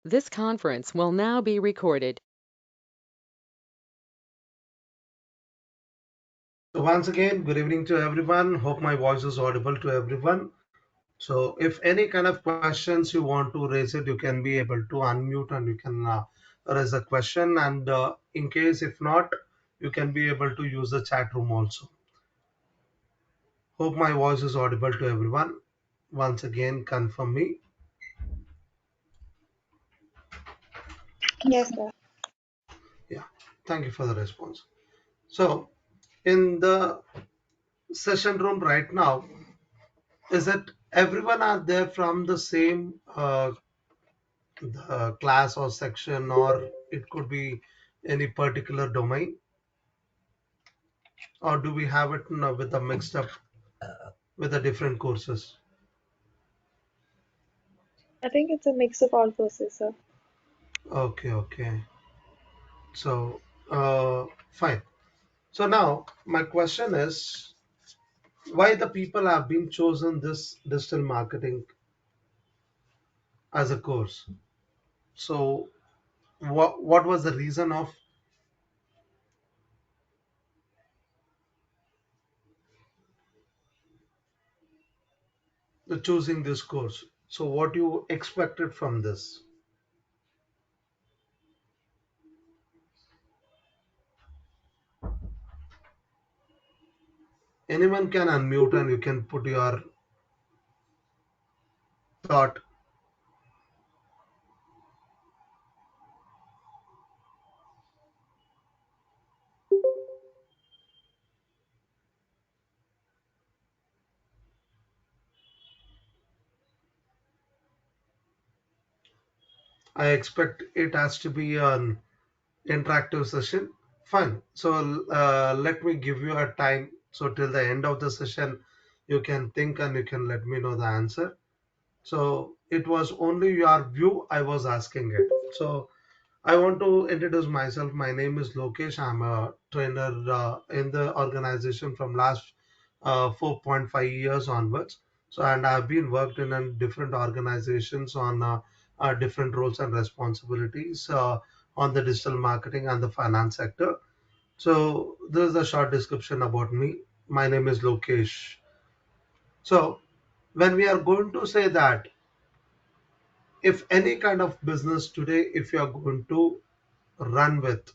This conference will now be recorded. So once again, good evening to everyone. Hope my voice is audible to everyone. So if any kind of questions you want to raise it, you can be able to unmute and you can raise a question. And in case if not, you can be able to use the chat room also. Hope my voice is audible to everyone. Once again, confirm me. Yes, sir. Yeah, thank you for the response. So in the session room right now, is it everyone are there from the same the class or section, or it could be any particular domain, or do we have it with a mixed up with the different courses? I think it's a mix of all courses, sir. Okay, okay. So, fine. So now my question is, why the people have been chosen this digital marketing as a course? So, what was the reason of the choosing this course? So, what you expected from this? Anyone can unmute and you can put your thought. I expect it has to be an interactive session. Fine. So let me give you a time. So till the end of the session, you can think and you can let me know the answer. So it was only your view I was asking it. So I want to introduce myself. My name is Lokesh. I'm a trainer in the organization from last 4.5 years onwards. So, and I've been worked in different organizations on different roles and responsibilities on the digital marketing and the finance sector. So, this is a short description about me. My name is Lokesh. So, when we are going to say that if any kind of business today, if you are going to run with,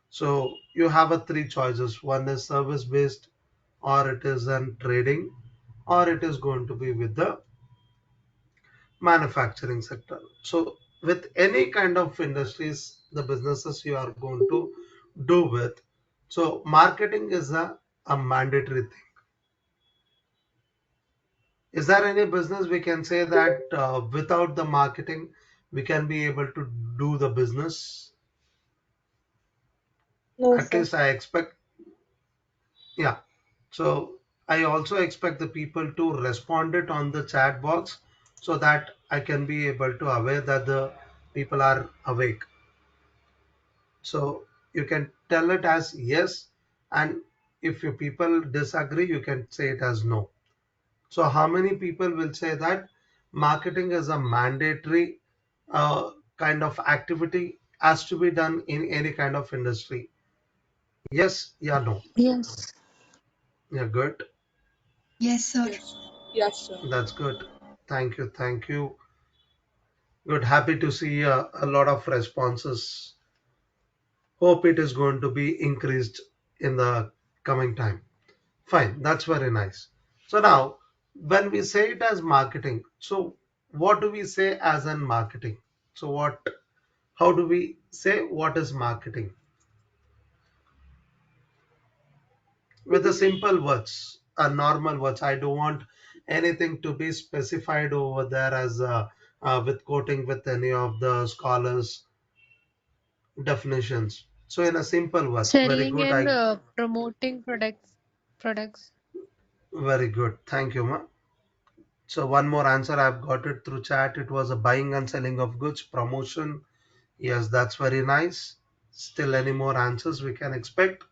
so you have a three choices. One is service based, or it is an trading, or it is going to be with the manufacturing sector. So with any kind of industries, the businesses you are going to do with, so marketing is a mandatory thing. Is there any business we can say that without the marketing, we can be able to do the business? No, At sir. least I expect, yeah. So I also expect the people to respond it on the chat box so that I can be able to aware that the people are awake. So you can tell it as yes, and if your people disagree, you can say it as no. So how many people will say that marketing is a mandatory kind of activity has to be done in any kind of industry? Yes, yeah, no. Yes. Yeah, good. Yes, sir. Yes, yes, sir. That's good. Thank you. Thank you. Good. Happy to see a lot of responses. Hope it is going to be increased in the coming time. Fine. That's very nice. So now, when we say it as marketing, so what do we say as in marketing? So how do we say what is marketing? With the simple words, normal words. I don't want anything to be specified over there as with quoting with any of the scholars definitions. So in a simple words, very Selling good. and promoting products. Very good. Thank you, ma. So one more answer I've got it through chat. It was a buying and selling of goods, promotion. Yes, that's very nice. Still any more answers we can expect?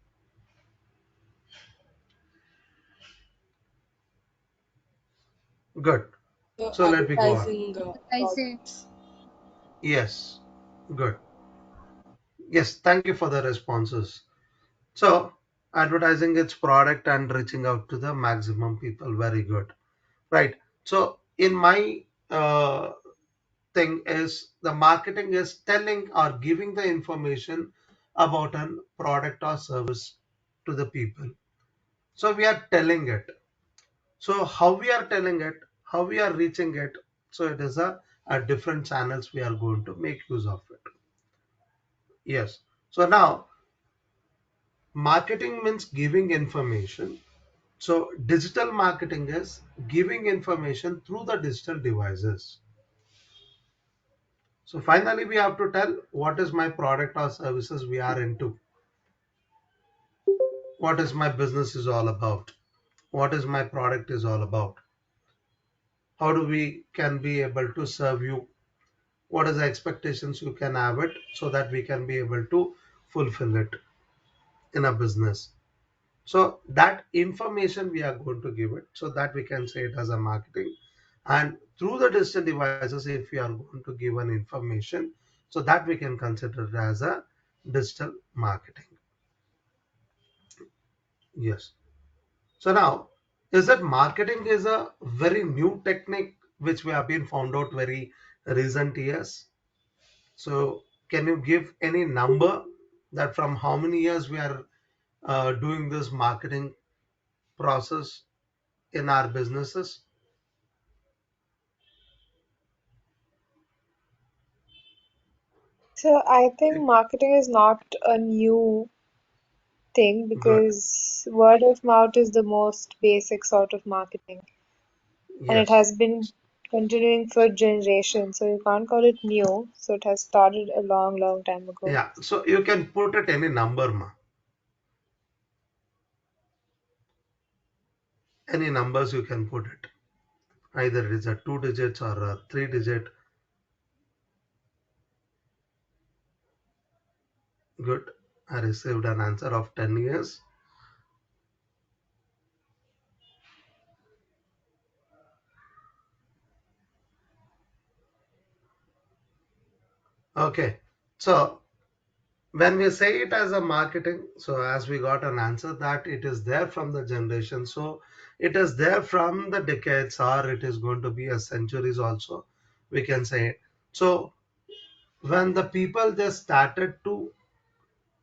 Good. The So let me go on. advertising I say products. Yes, good. Yes, thank you for the responses. So, advertising its product and reaching out to the maximum people, very good. Right. So, in my thing is the marketing is telling or giving the information about a product or service to the people. So, we are telling it. So, how we are telling it, how we are reaching it. So, it is a different channels we are going to make use of it. Yes. So, now marketing means giving information. So digital marketing is giving information through the digital devices. So finally, we have to tell what is my product or services we are into. What is my business is all about. What is my product is all about. How do we can be able to serve you. What is the expectations you can have it so that we can be able to fulfill it in a business. So that information we are going to give it so that we can say it as a marketing. And through the digital devices, if we are going to give an information, so that we can consider it as a digital marketing. Yes. So now, is that marketing is a very new technique which we have been found out very recent years? So can you give any number that from how many years we are doing this marketing process in our businesses? So I think marketing is not a new thing Good. because word of mouth is the most basic sort of marketing, and it Yes. has been continuing for generations. So you can't call it new. So it has started a long, long time ago. Yeah. So you can put it any number, ma. Any numbers you can put it. Either it is a two digits or a three digit. Good. I received an answer of 10 years. Okay. So when we say it as a marketing, so as we got an answer that it is there from the generation. So it is there from the decades or it is going to be a centuries also. We can say it. So when the people just started to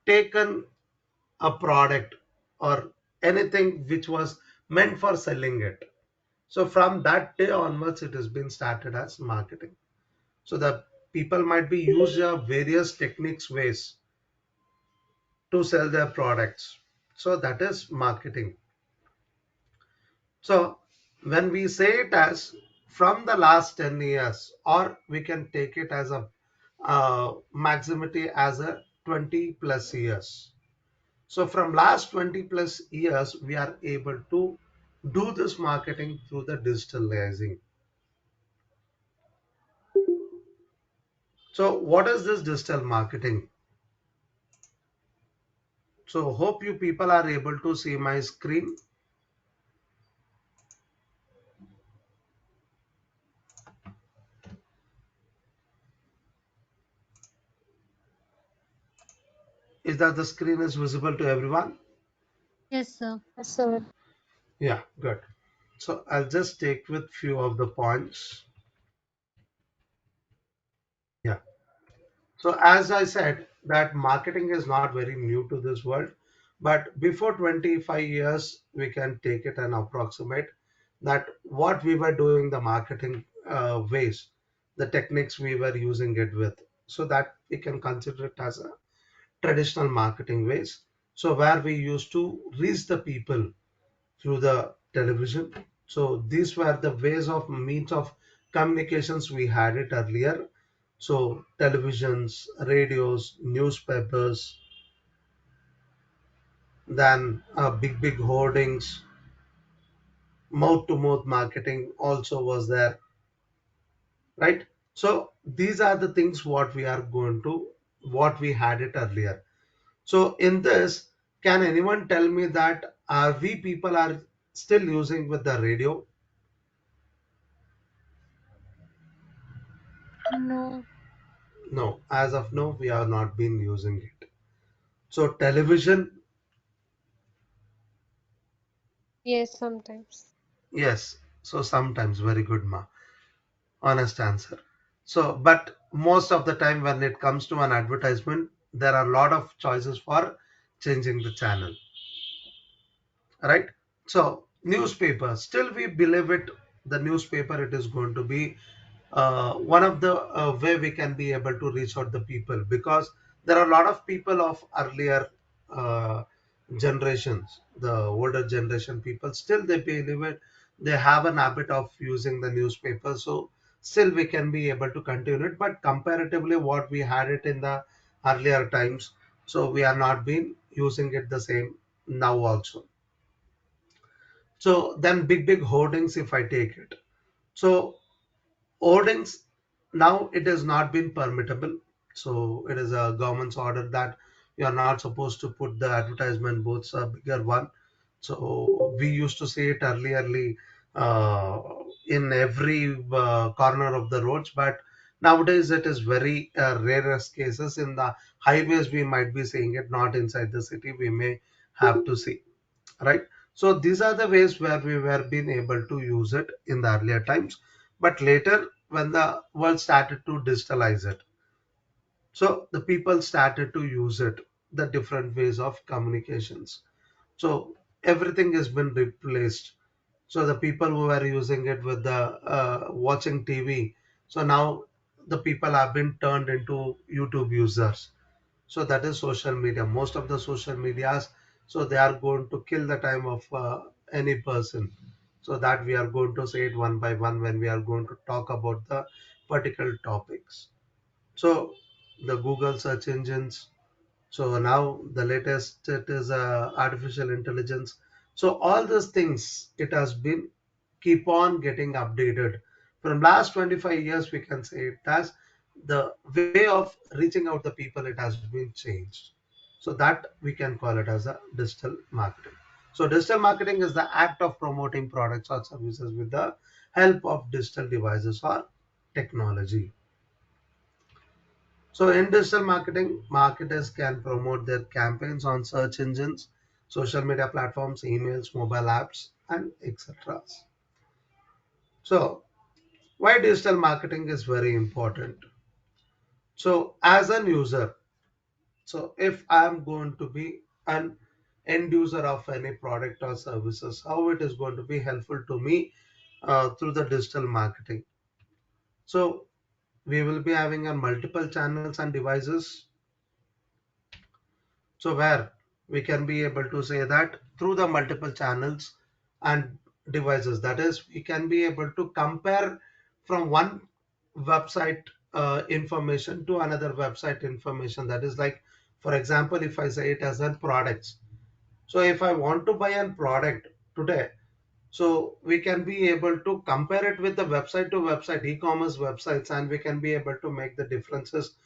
take a product or anything which was meant for selling it. So from that day onwards, it has been started as marketing. So the people might be use various techniques ways to sell their products. So that is marketing. So when we say it as from the last 10 years, or we can take it as a maximity as a 20 plus years. So from last 20 plus years, we are able to do this marketing through the digitalizing. So what is this digital marketing? So hope you people are able to see my screen. Is that the screen is visible to everyone? Yes, sir. Yes, sir. Yeah, good. So I'll just take with few of the points. Yeah. So as I said, that marketing is not very new to this world, but before 25 years, we can take it and approximate that what we were doing the marketing ways, the techniques we were using it with, so that we can consider it as a traditional marketing ways. So where we used to reach the people through the television. So these were the ways of means of communications we had it earlier. So televisions, radios, newspapers, then big hoardings, mouth to mouth marketing also was there, right? So these are the things what we are going to what we had it earlier. So in this, can anyone tell me that we people are still using with the radio? No. No, as of now, we have not been using it. So television, Yes, sometimes. yes. So sometimes very good, ma. Honest answer. So, but most of the time when it comes to an advertisement, there are a lot of choices for changing the channel, right? So newspaper, still we believe it, the newspaper, it is going to be one of the way we can be able to reach out the people, because there are a lot of people of earlier uh, generations, the older generation people, still they believe it, they have an habit of using the newspaper. So still we can be able to continue it, but comparatively what we had it in the earlier times, so we are not been using it the same now also. So then big hoardings, if I take it, so hoardings, now it has not been permittable. So it is a government's order that you are not supposed to put the advertisement boards a bigger one. So we used to see it earlierly uh, in every corner of the roads, but nowadays it is very rarest cases. In the highways we might be seeing it, not inside the city we may have to see, right? So these are the ways where we were being able to use it in the earlier times, but later when the world started to digitalize it, so the people started to use it, the different ways of communications. So everything has been replaced. So the people who were using it with the watching TV, so now the people have been turned into YouTube users. So that is social media, most of the social medias, so they are going to kill the time of any person. So that we are going to say it one by one when we are going to talk about the particular topics. So the Google search engines, so now the latest it is artificial intelligence. So all these things it has been keep on getting updated. From last 25 years, we can say it has the way of reaching out the people, it has been changed. So that we can call it as a digital marketing. So digital marketing is the act of promoting products or services with the help of digital devices or technology. So in digital marketing, marketers can promote their campaigns on search engines, social media platforms, emails, mobile apps, and etc. So why digital marketing is very important. So as an user, so if I'm going to be an end user of any product or services, how it is going to be helpful to me through the digital marketing. So we will be having a multiple channels and devices. So where we can be able to say that through the multiple channels and devices, that is, we can be able to compare from one website information to another website information. That is like, for example, if I say it as a products. So if I want to buy a product today, so we can be able to compare it with the website to website, e-commerce websites, and we can be able to make the differences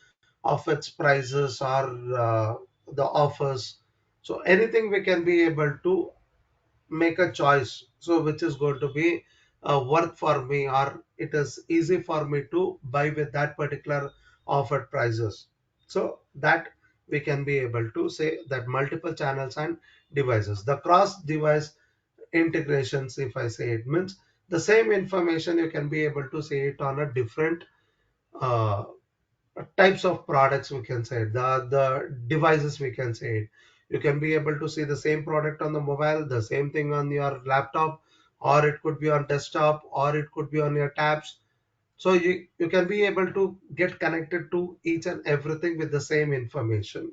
of its prices or the offers. So anything we can be able to make a choice. So which is going to be worth for me, or it is easy for me to buy with that particular offered prices. So that we can be able to say that multiple channels and devices. The cross device integrations, if I say it, means the same information you can be able to say it on a different uh, types of products, we can say the devices, we can say it. You can be able to see the same product on the mobile, the same thing on your laptop, or it could be on desktop, or it could be on your tabs. So you can be able to get connected to each and everything with the same information.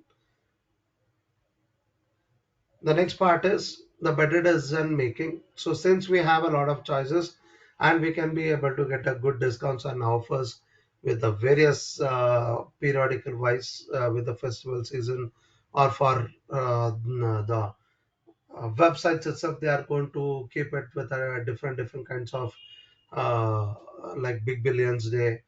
The next part is the better decision making. So since we have a lot of choices and we can be able to get a good discounts and offers with the various periodical wise with the festival season, or for the websites itself, they are going to keep it with different kinds of uh, like big billions day,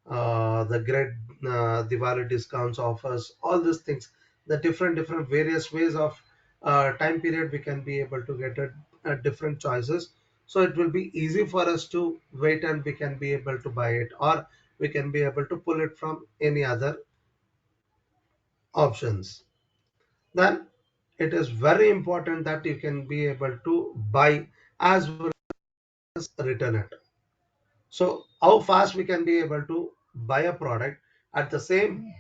the great Diwali discounts, offers, all these things, the different various ways of time period we can be able to get different choices. So it will be easy for us to wait and we can be able to buy it, or we can be able to pull it from any other options. Then it is very important that you can be able to buy as well as return it. So how fast we can be able to buy a product at the same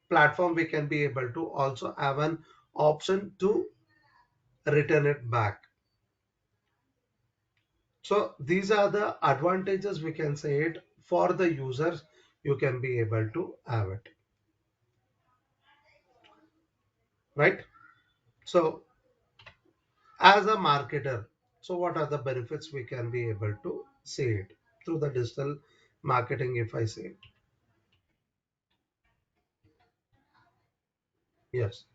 platform, we can be able to also have an option to return it back. So these are the advantages, we can say it, for the users. You can be able to have it, right? So as a marketer, so what are the benefits we can be able to see it through the digital marketing, if I say it? Yes.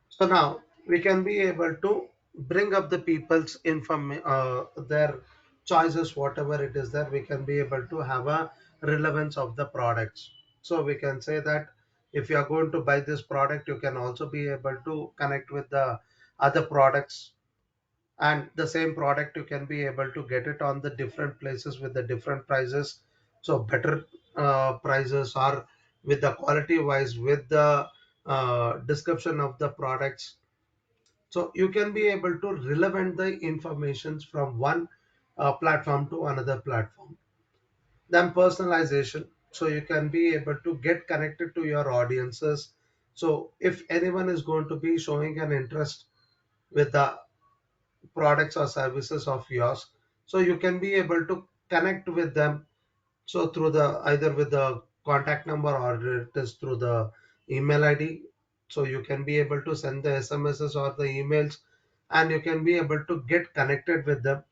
So now we can be able to bring up the people's their choices, whatever it is that we can be able to have a relevance of the products. So we can say that if you are going to buy this product, you can also be able to connect with the other products, and the same product you can be able to get it on the different places with the different prices. So better prices, or with the quality wise, with the description of the products. So you can be able to relevant the informations from one platform to another platform. Then personalization. So you can be able to get connected to your audiences. So if anyone is going to be showing an interest with the products or services of yours, so you can be able to connect with them. So through the either with the contact number, or it is through the email ID. So you can be able to send the SMSs or the emails, and you can be able to get connected with them.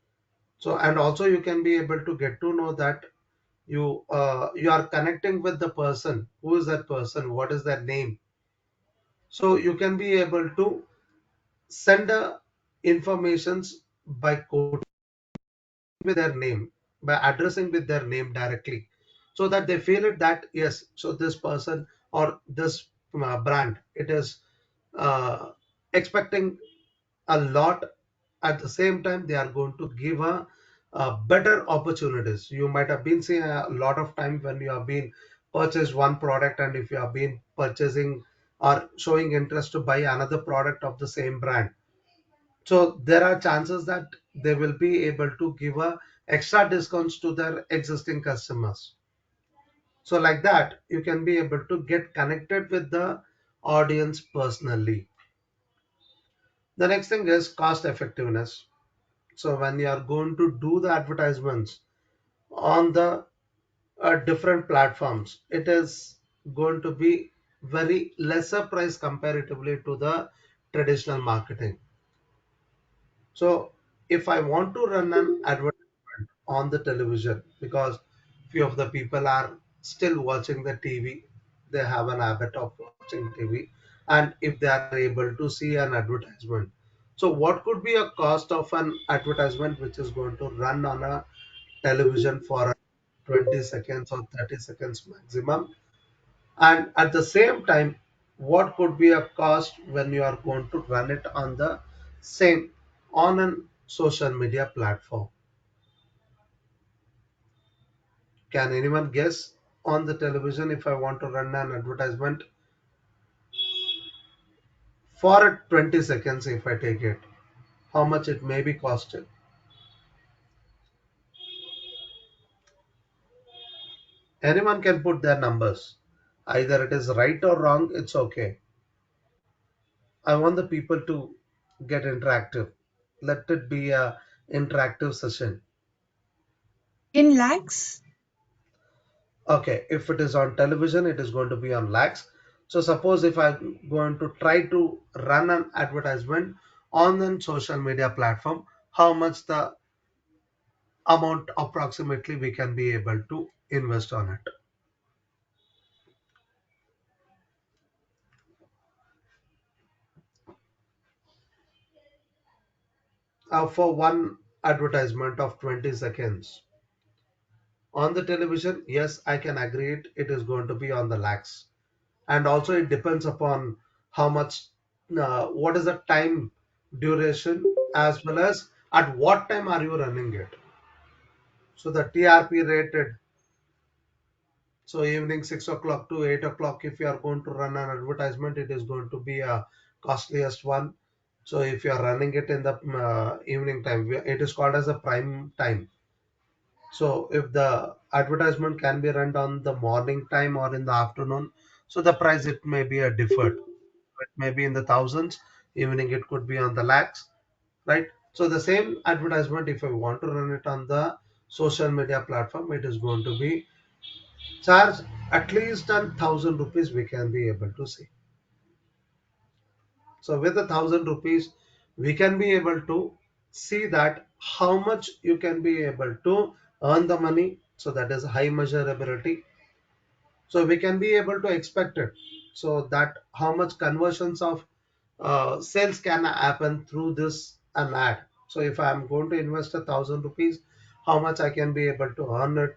So and also you can be able to get to know that you are connecting with the person. Who is that person? What is their name? So you can be able to send the informations by code with their name, by addressing with their name directly, so that they feel it that yes, so this person or this brand, it is uh, expecting a lot. At the same time, they are going to give better opportunities. You might have been seeing a lot of time when you have been purchased one product, and if you have been purchasing or showing interest to buy another product of the same brand, so there are chances that they will be able to give a extra discounts to their existing customers. So like that, you can be able to get connected with the audience personally. The next thing is cost effectiveness. So when you are going to do the advertisements on the different platforms, it is going to be very lesser price comparatively to the traditional marketing. So if I want to run an advertisement on the television, because few of the people are still watching the TV, they have an habit of watching TV, and if they are able to see an advertisement, so what could be a cost of an advertisement which is going to run on a television for 20 seconds or 30 seconds maximum? And at the same time, what could be a cost when you are going to run it on the same, on a social media platform? Can anyone guess? On the television, if I want to run an advertisement for 20 seconds, if I take it, how much it may be costed? Anyone can put their numbers. Either it is right or wrong, it's okay. I want the people to get interactive. Let it be a interactive session. In lakhs? Okay, if it is on television, it is going to be on lakhs. So suppose if I'm going to try to run an advertisement on a social media platform, how much the amount approximately we can be able to invest on it? For one advertisement of 20 seconds on the television, yes, I can agree it is going to be on the lakhs. And also it depends upon how much, what is the time duration, as well as at what time are you running it. So the TRP rated, So evening 6 o'clock to 8 o'clock, if you are going to run an advertisement, it is going to be a costliest one. So if you are running it in the evening time, it is called as a prime time. So if the advertisement can be run on the morning time or in the afternoon, so the price it may be a differed. It may be in the thousands. Evening it could be on the lakhs, right? So the same advertisement, if I want to run it on the social media platform, it is going to be charge at least 1,000 rupees we can be able to see. So with 1,000 rupees, we can be able to see that how much you can be able to earn the money. So that is high measurability. So we can be able to expect it. So that how much conversions of sales can happen through this an ad. So if I am going to invest 1,000 rupees, how much I can be able to earn it.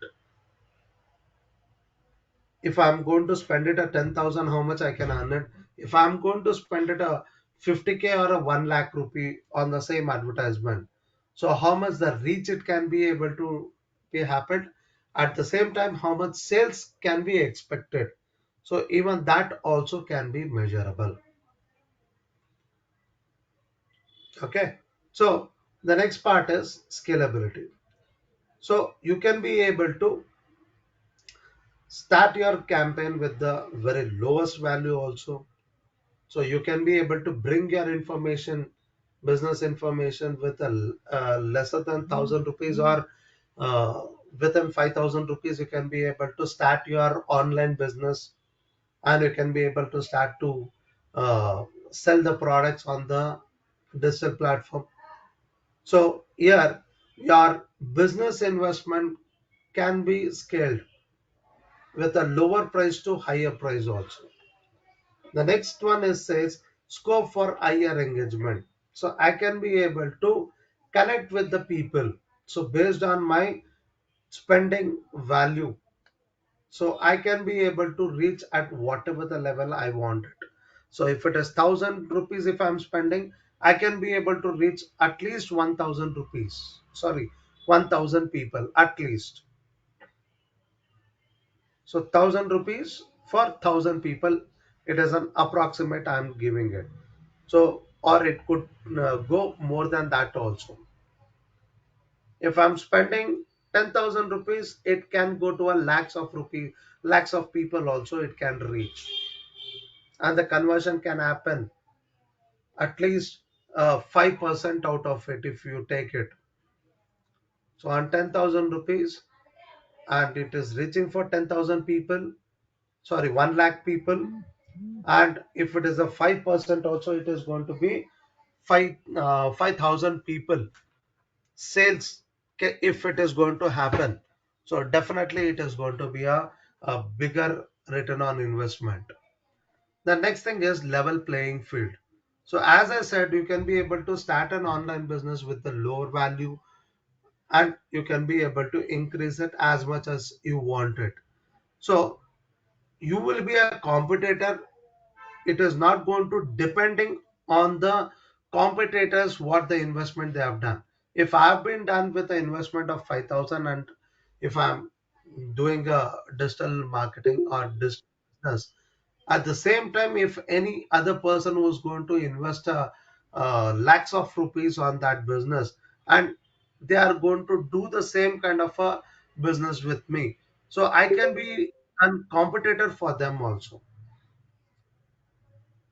If I'm going to spend it at 10,000, how much I can earn it. If I'm going to spend it a 50K or a 1 lakh rupee on the same advertisement, so how much the reach it can be able to be happened. At the same time, how much sales can be expected. So even that also can be measurable. Okay. So the next part is scalability. So you can be able to start your campaign with the very lowest value also. So you can be able to bring your information, business information with a lesser than 1,000 rupees, or uh, within 5,000 rupees, you can be able to start your online business, and you can be able to start to sell the products on the digital platform. So here, your business investment can be scaled with a lower price to higher price also. The next one is says scope for higher engagement. So I can be able to connect with the people. So based on my spending value, so I can be able to reach at whatever the level I want it. So if it is 1,000 rupees, if I'm spending, I can be able to reach at least 1,000 rupees. Sorry, 1,000 people at least. So 1,000 rupees for 1,000 people. It is an approximate I'm giving it. So, or it could go more than that also. If I'm spending 10,000 rupees, it can go to a lakhs of people also it can reach. And the conversion can happen at least 5% out of it if you take it. So on 10,000 rupees, and it is reaching for 10,000 people, sorry, 1 lakh people. And if it is a 5% also, it is going to be 5,000 people sales if it is going to happen. So definitely it is going to be a bigger return on investment. The next thing is level playing field. So as I said, you can be able to start an online business with the lower value, and you can be able to increase it as much as you want it. So you will be a competitor. It is not going to depending on the competitors what the investment they have done. If I've been done with an investment of 5,000, and if I'm doing a digital marketing or digital business, at the same time, if any other person who's going to invest lakhs of rupees on that business, and they are going to do the same kind of a business with me, so I can be a competitor for them also.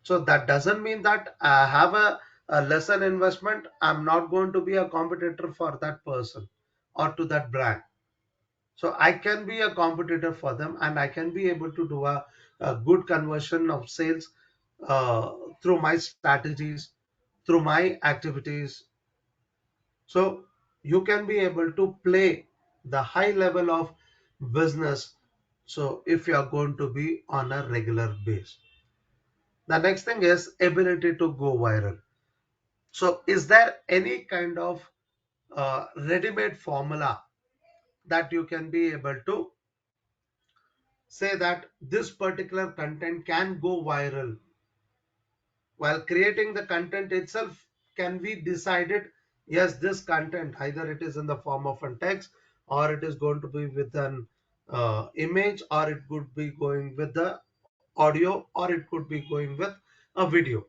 So that doesn't mean that I have a lesser investment. I'm not going to be a competitor for that person or to that brand. So I can be a competitor for them, and I can be able to do a good conversion of sales through my strategies, through my activities. So you can be able to play the high level of business. So if you are going to be on a regular base. The next thing is ability to go viral. So, is there any kind of ready-made formula that you can be able to say that this particular content can go viral? While creating the content itself, can we decided, yes, this content, either it is in the form of a text, or it is going to be with an image, or it could be going with the audio, or it could be going with a video.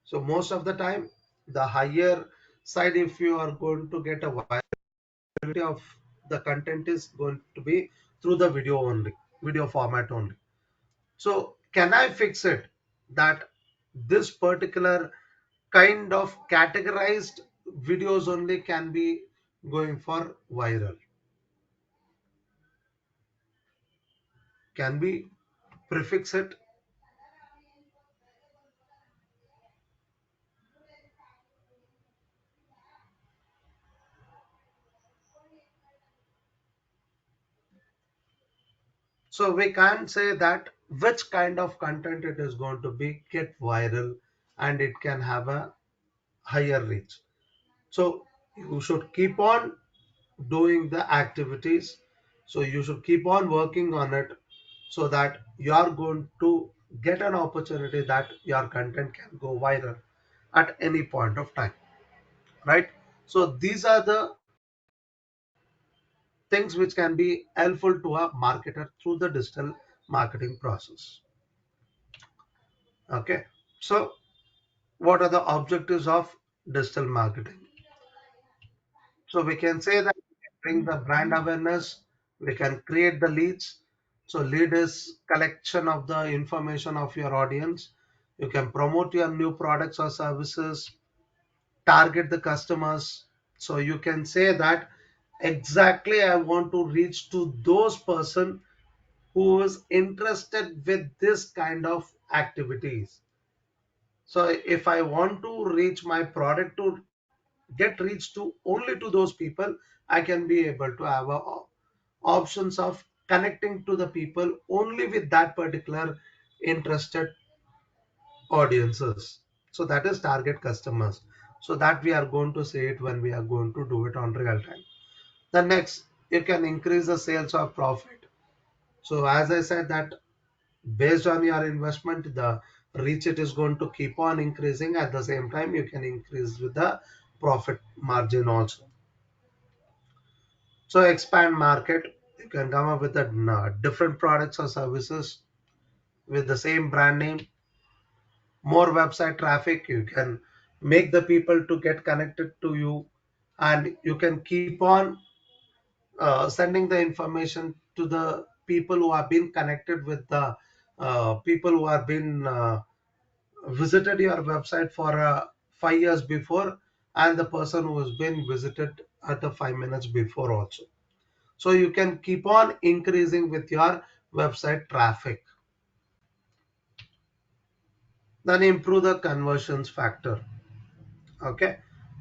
So most of the time, the higher side, if you are going to get a virality of the content, is going to be through the video only, video format only. So can I fix it that this particular kind of categorized videos only can be going for viral? Can we prefix it? So we can't say that which kind of content it is going to be get viral and it can have a higher reach. So you should keep on doing the activities. So you should keep on working on it so that you are going to get an opportunity that your content can go viral at any point of time, right? So these are the things which can be helpful to a marketer through the digital marketing process. Okay, so what are the objectives of digital marketing? So we can say that we can bring the brand awareness, we can create the leads. So lead is collection of the information of your audience. You can promote your new products or services, target the customers. So you can say that exactly I want to reach to those person who is interested with this kind of activities. So if I want to reach my product to get reached to only to those people, I can be able to have options of connecting to the people only with that particular interested audiences. So that is target customers. So that we are going to say it when we are going to do it on real time. The next, you can increase the sales or profit. So as I said that based on your investment, the reach it is going to keep on increasing. At the same time, you can increase with the profit margin also. So expand market, you can come up with a, different products or services with the same brand name. More website traffic, you can make the people to get connected to you, and you can keep on sending the information to the people who have been connected with the people who have been visited your website for 5 years before, and the person who has been visited at the 5 minutes before also. So you can keep on increasing with your website traffic. Then improve the conversions factor. Okay.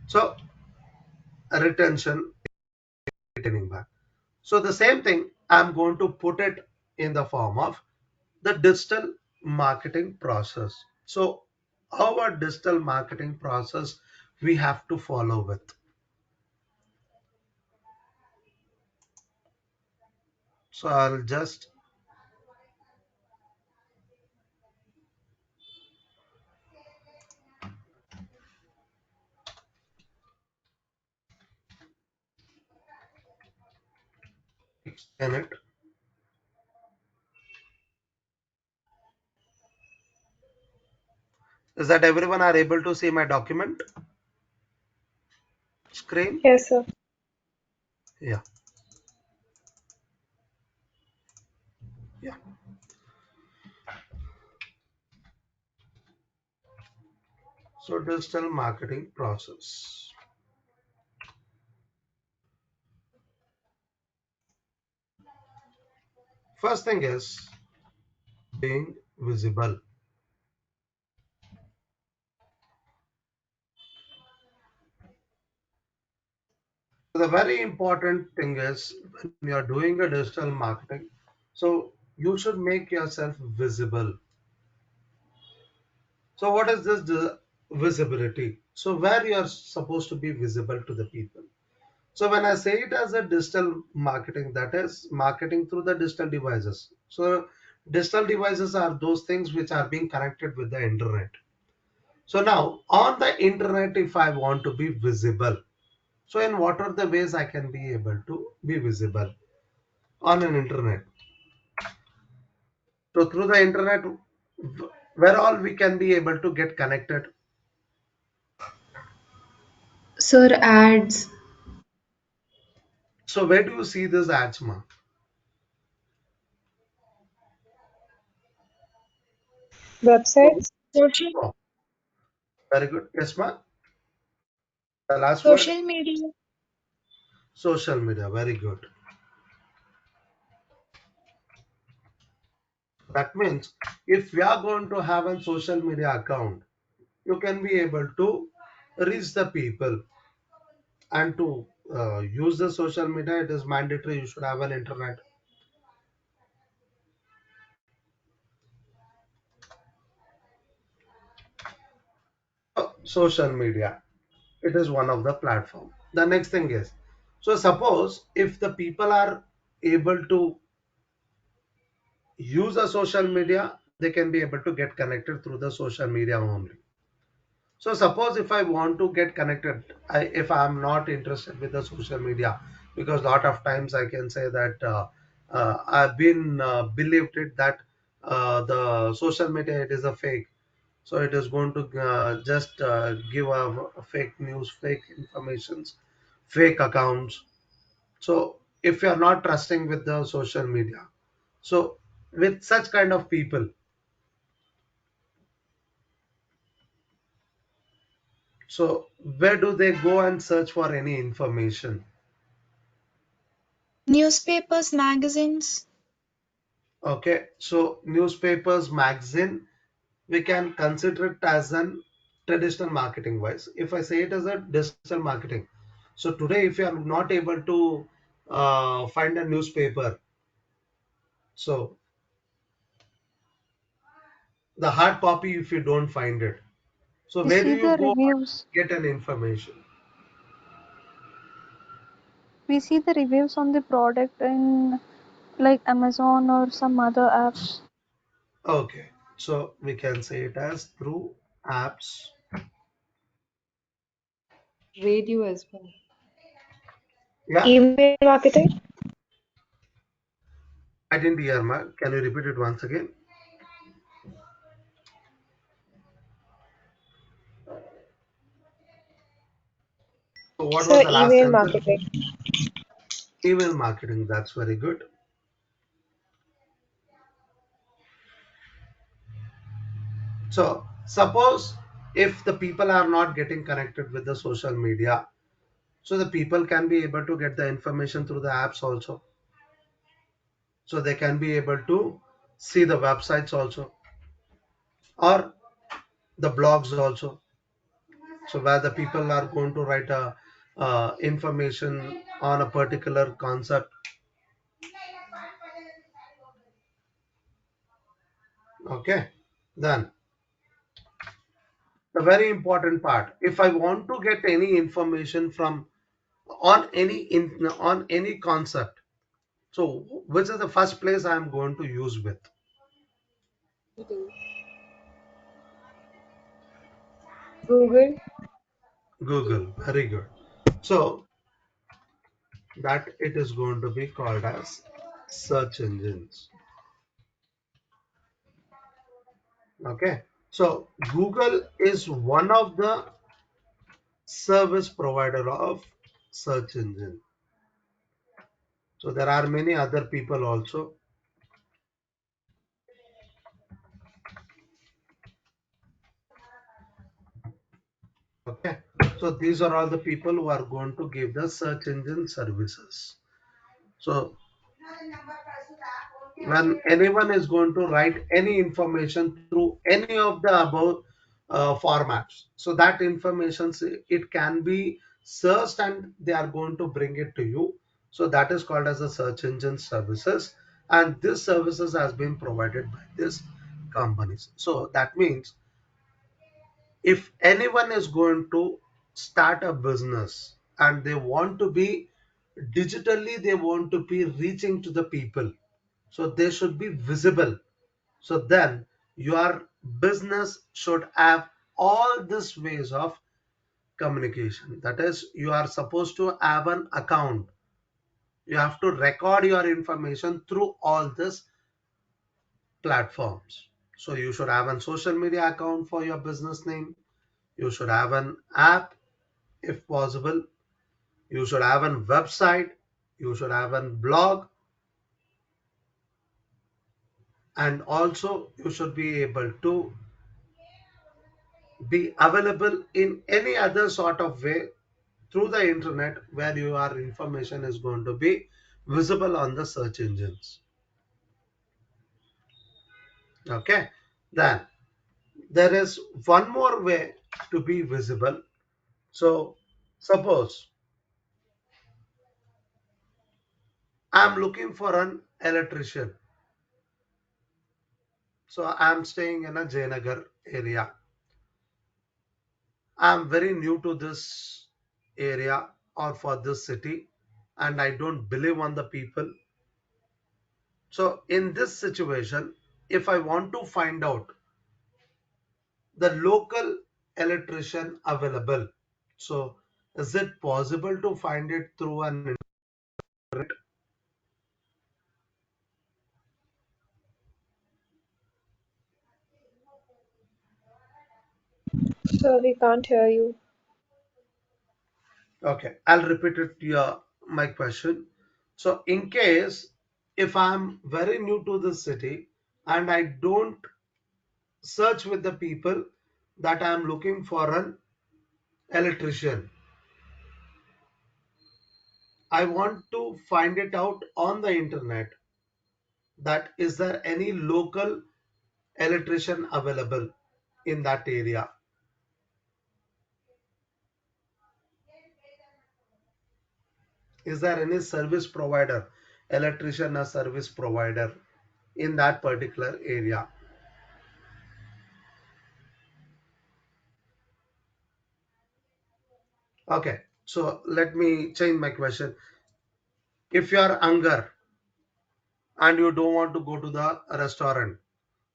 So retention, retaining back. So the same thing, I'm going to put it in the form of the digital marketing process. So our digital marketing process we have to follow with. So I'll just explain it. Is that everyone are able to see my document screen? Yes, sir. Yeah, yeah. So digital marketing process. First thing is being visible. The very important thing is when you are doing a digital marketing, so you should make yourself visible. So what is this visibility? So where you are supposed to be visible to the people. So when I say it as a digital marketing, that is marketing through the digital devices. So digital devices are those things which are being connected with the internet. So now on the internet, if I want to be visible, so in what are the ways I can be able to be visible? on an internet. So through the internet, where all we can be able to get connected. Sir, ads. So where do you see this ads, ma? So, Websites? Social oh, very good. Yes, ma. The last word, social media. social media. Very good. That means if we are going to have a social media account, you can be able to reach the people and to use the social media. It is mandatory. You should have an internet. Social media. It is one of the platform. The next thing is, so suppose if the people are able to use a social media, they can be able to get connected through the social media only. So suppose if I want to get connected, if I'm not interested with the social media, because lot of times I can say that I've been believed it that the social media it is a fake. So it is going to just give a fake news, fake informations, fake accounts. So if you are not trusting with the social media, so with such kind of people, so where do they go and search for any information? Newspapers, magazines. Okay, so newspapers, magazine, we can consider it as an traditional marketing wise. If I say it as a digital marketing, so today if you are not able to find a newspaper, so the hard copy if you don't find it, so We where do see you the go reviews. get an information? We see the reviews on the product in like Amazon or some other apps. Okay, so we can say it as through apps. Radio as well. Yeah, Email marketing? I didn't hear, ma. Can you repeat it once again? So what was Sir, the last email sentence? marketing. Email marketing. That's very good. So suppose if the people are not getting connected with the social media, so the people can be able to get the information through the apps also. So they can be able to see the websites also or the blogs also. So where the people are going to write a information on a particular concept. Okay. Then the very important part. If I want to get any information from on any concept, so which is the first place I am going to use with? Google. Google. Very good. So that it is going to be called as search engines. Okay. So Google is one of the service provider of search engine. So there are many other people also. Okay. So these are all the people who are going to give the search engine services. So when anyone is going to write any information through any of the above formats, so that information it can be searched and they are going to bring it to you. So that is called as a search engine services, and this services has been provided by this companies. So that means if anyone is going to start a business and they want to be digitally, they want to be reaching to the people, so they should be visible. So then your business should have all these ways of communication. That is, you are supposed to have an account. You have to record your information through all these platforms. So you should have a social media account for your business name. You should have an app if possible. You should have a website. You should have a blog, and also you should be able to be available in any other sort of way through the internet where your information is going to be visible on the search engines. Okay, then there is one more way to be visible. So suppose I'm looking for an electrician. So I'm staying in a Jayanagar area. I'm very new to this area or for this city, and I don't believe on the people. So in this situation, if I want to find out the local electrician available, so is it possible to find it through an internet? So we can't hear you. Okay, I'll repeat it my question. So in case if I'm very new to this city and I don't search with the people that I'm looking for an electrician, I want to find it out on the internet that is there any local electrician available in that area. Is there any service provider, electrician or service provider in that particular area? Okay, so let me change my question. If you are hunger and you don't want to go to the restaurant,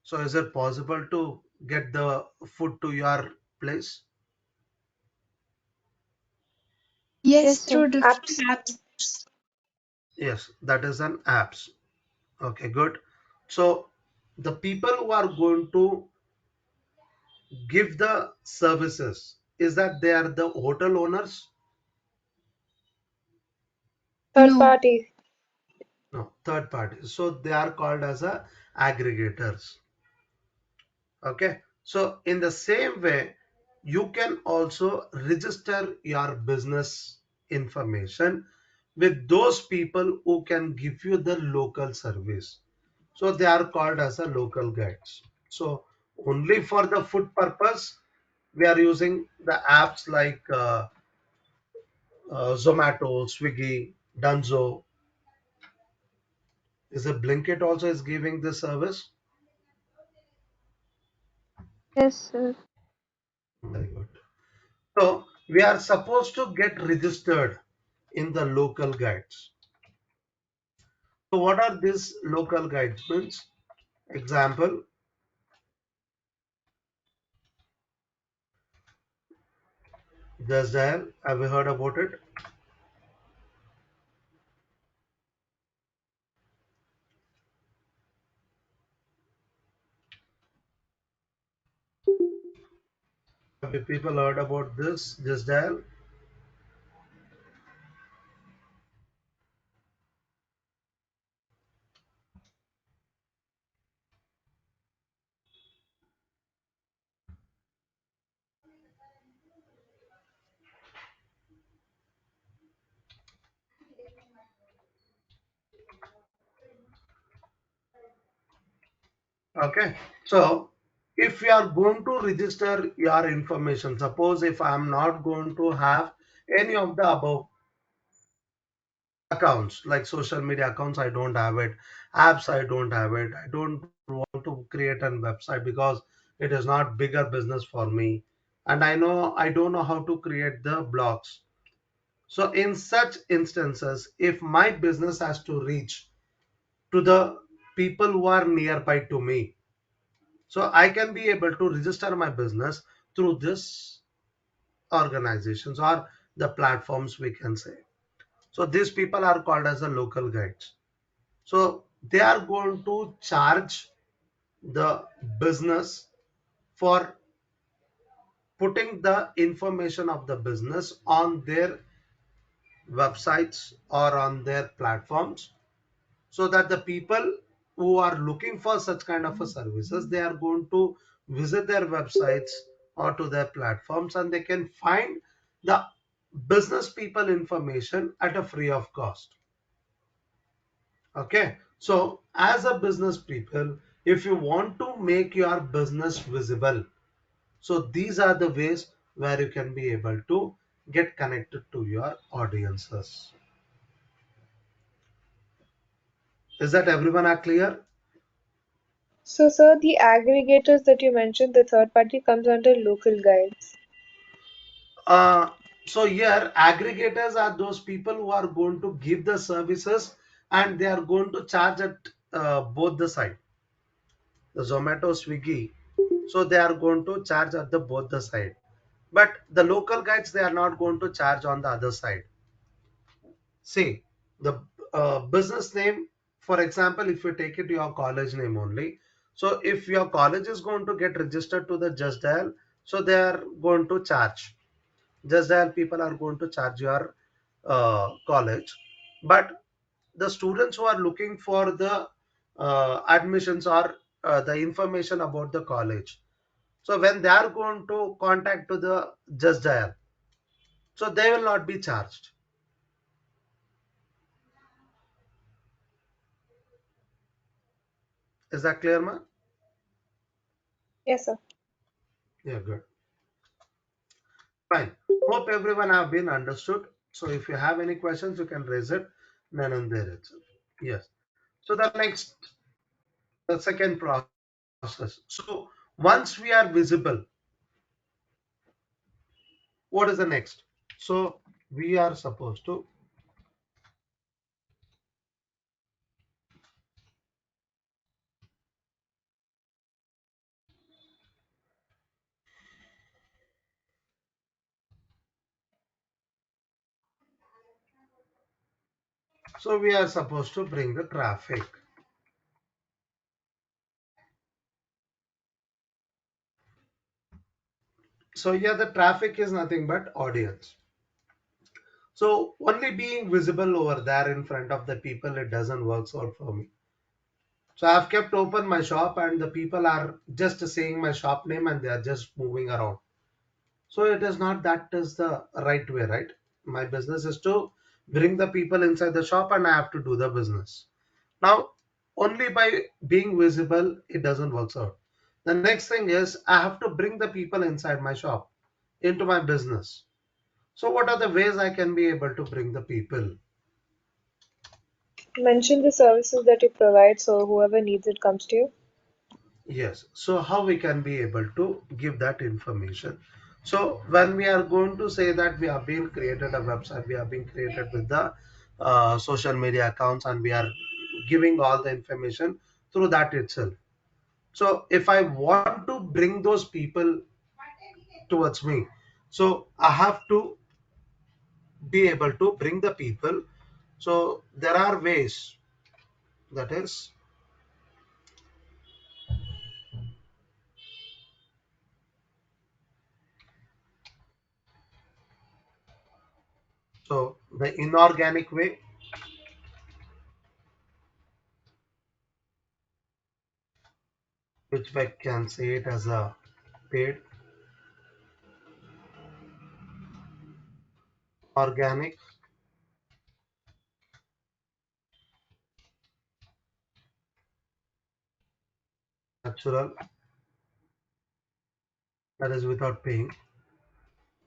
so is it possible to get the food to your place? Yes, Yes, sir. through different Apps. apps. Yes, that is an apps. Okay, good. So the people who are going to give the services, is that they are the hotel owners? Third No. party. No, third parties. So they are called as a aggregators. Okay. So in the same way, you can also register your business information with those people who can give you the local service. So they are called as a local guides. So only for the food purpose, we are using the apps like Zomato, Swiggy, Dunzo. Is a Blinkit also is giving this service? Yes, sir. Very good. So we are supposed to get registered in the local guides. So what are these local guides means? Example, just dial. Have you heard about it? Have you people heard about this? Just dial. Okay. So if you are going to register your information, suppose if I am not going to have any of the above accounts like social media accounts, I don't have it, apps, I don't have it, I don't want to create a website because it is not bigger business for me, and I don't know how to create the blogs. So in such instances, if my business has to reach to the people who are nearby to me, so I can be able to register my business through this organizations or the platforms, we can say. So these people are called as the local guides. So they are going to charge the business for putting the information of the business on their websites or on their platforms, so that the people who are looking for such kind of a services, they are going to visit their websites or to their platforms, and they can find the business people information at a free of cost. Okay, so as a business people, if you want to make your business visible, so these are the ways where you can be able to get connected to your audiences. Is that everyone are clear? So, sir, the aggregators that you mentioned, the third party comes under local guides. Uh, so here aggregators are those people who are going to give the services, and they are going to charge at both the side, the Zomato, Swiggy. So they are going to charge at the both the side. But the local guides, they are not going to charge on the other side. See, the business name, for example, if you take it your college name only. So if your college is going to get registered to the Just Dial, so they are going to charge. Just Dial people are going to charge your college. But the students who are looking for the admissions or the information about the college, so when they are going to contact to the Just Dial, so they will not be charged. Is that clear, ma? Yes, sir. Yeah, good. Fine. Hope everyone have been understood. So if you have any questions, you can raise it then and there itself. Yes. So the second process. So once we are visible, what is the next? So we are supposed to, bring the traffic. So yeah, the traffic is nothing but audience. So only being visible over there in front of the people, it doesn't work out for me. So I've kept open my shop, and the people are just saying my shop name and they are just moving around. So it is not that is the right way, right? My business is to bring the people inside the shop, and I have to do the business. Now, only by being visible, it doesn't work out. The next thing is I have to bring the people inside my shop into my business. So what are the ways I can be able to bring the people? Mention the services that you provide so whoever needs it comes to you. Yes. So how we can be able to give that information? So when we are going to say that we have been created a website, we have been created with the social media accounts, and we are giving all the information through that itself. So if I want to bring those people towards me, so I have to be able to bring the people. So there are ways, that is, so the inorganic way, which I can say it as a paid, organic, natural, that is without paying.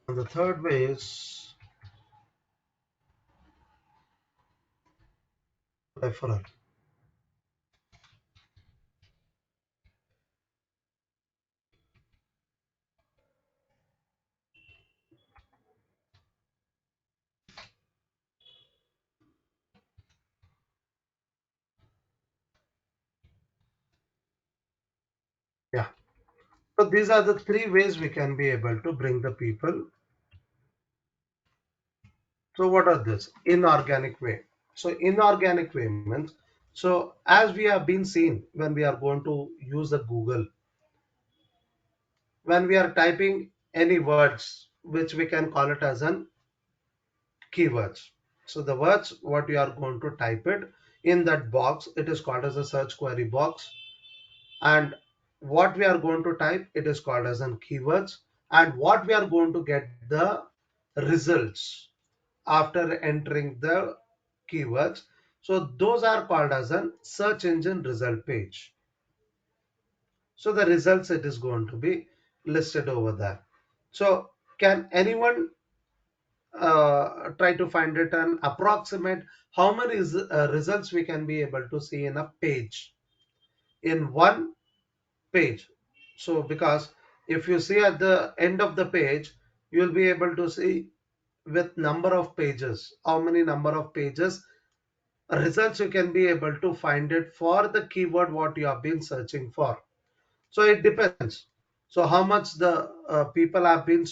And the third way is referral. Yeah. So these are the three ways we can be able to bring the people. So what are this? Inorganic way. So inorganic way means, so as we have been seen when we are going to use the Google, when we are typing any words, which we can call it as an keywords. So the words what you are going to type it in that box, it is called as a search query box. And what we are going to type, it is called as an keywords. And what we are going to get the results after entering the keywords. So those are called as a search engine result page. So the results it is going to be listed over there. So can anyone try to find it an approximate how many results we can be able to see in a page, in one page? So because if you see at the end of the page, you'll be able to see with number of pages, how many number of pages results you can be able to find it for the keyword what you have been searching for. So it depends. So how much the people have been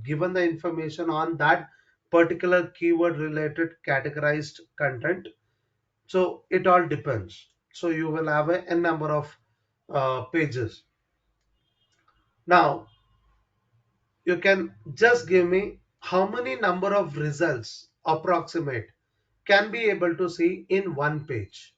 given the information on that particular keyword related categorized content. So it all depends. So you will have a n number of pages. Now you can just give me how many number of results approximate can be able to see in one page.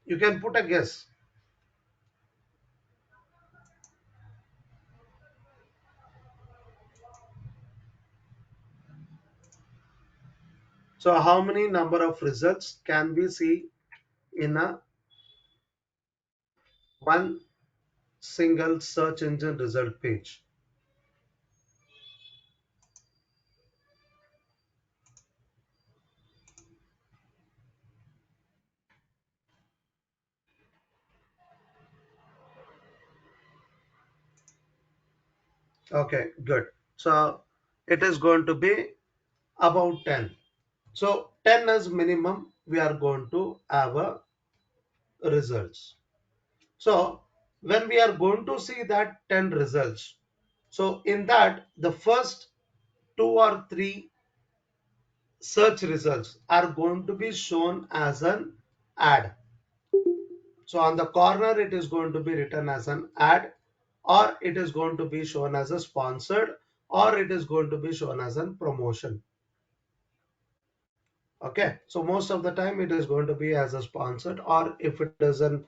You can put a guess. So how many number of results can we see in a one single search engine result page? Okay, good. So it is going to be about 10. So 10 is minimum we are going to have a results. So when we are going to see that 10 results, so in that the first two or three search results are going to be shown as an ad. So on the corner, it is going to be written as an ad, or it is going to be shown as a sponsored, or it is going to be shown as a promotion. Okay, so most of the time it is going to be as a sponsored, or if it is a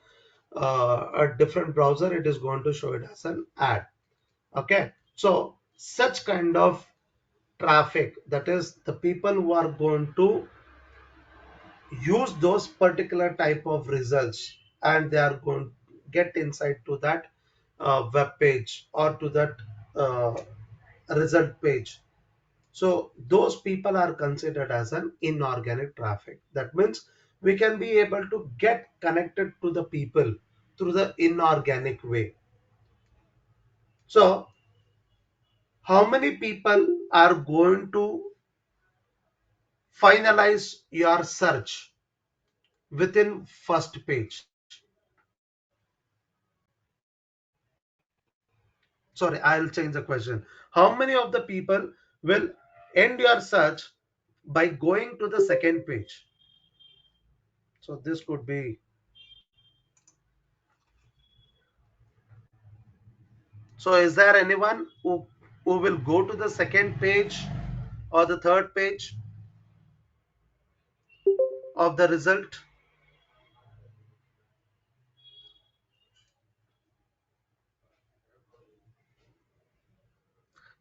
different browser, it is going to show it as an ad. Okay, so such kind of traffic, that is the people who are going to use those particular type of results, and they are going to get insight to that web page or to that uh, result page. So those people are considered as an inorganic traffic. That means we can be able to get connected to the people through the inorganic way. So how many people are going to finalize your search within first page? Sorry, I'll change the question. How many of the people will end your search by going to the second page? So this could be, so is there anyone who will go to the second page or the third page of the result?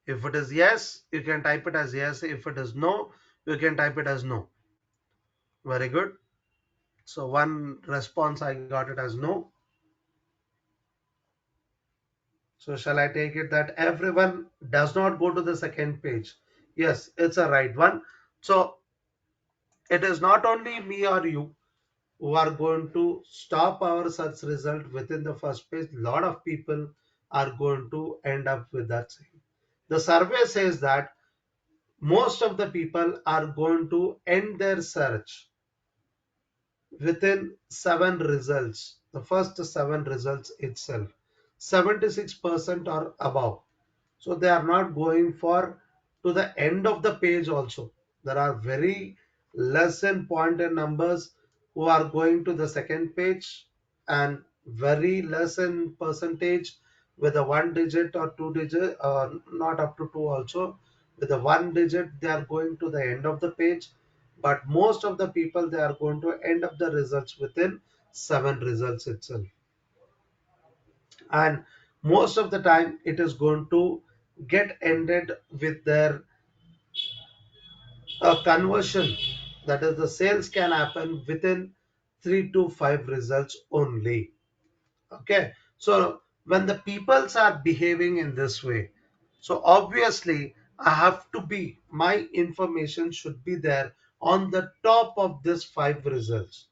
If it is yes, you can type it as yes. If it is no, you can type it as no. Very good. So one response I got it as no. So shall I take it that everyone does not go to the second page? Yes, it's a right one. So it is not only me or you who are going to stop our search result within the first page. A lot of people are going to end up with that same. The survey says that most of the people are going to end their search within 7 results, the first 7 results itself, 76% or above. So they are not going for to the end of the page also. There are very less than pointed numbers who are going to the second page, and very less in percentage with a 1 digit or 2 digit, not up to 2 also. With a 1 digit, they are going to the end of the page. But most of the people, they are going to end up the results within 7 results itself. And most of the time it is going to get ended with their conversion, that is the sales can happen within 3 to 5 results only. Okay, so when the peoples are behaving in this way, so obviously I have to be, my information should be there on the top of this 5 results.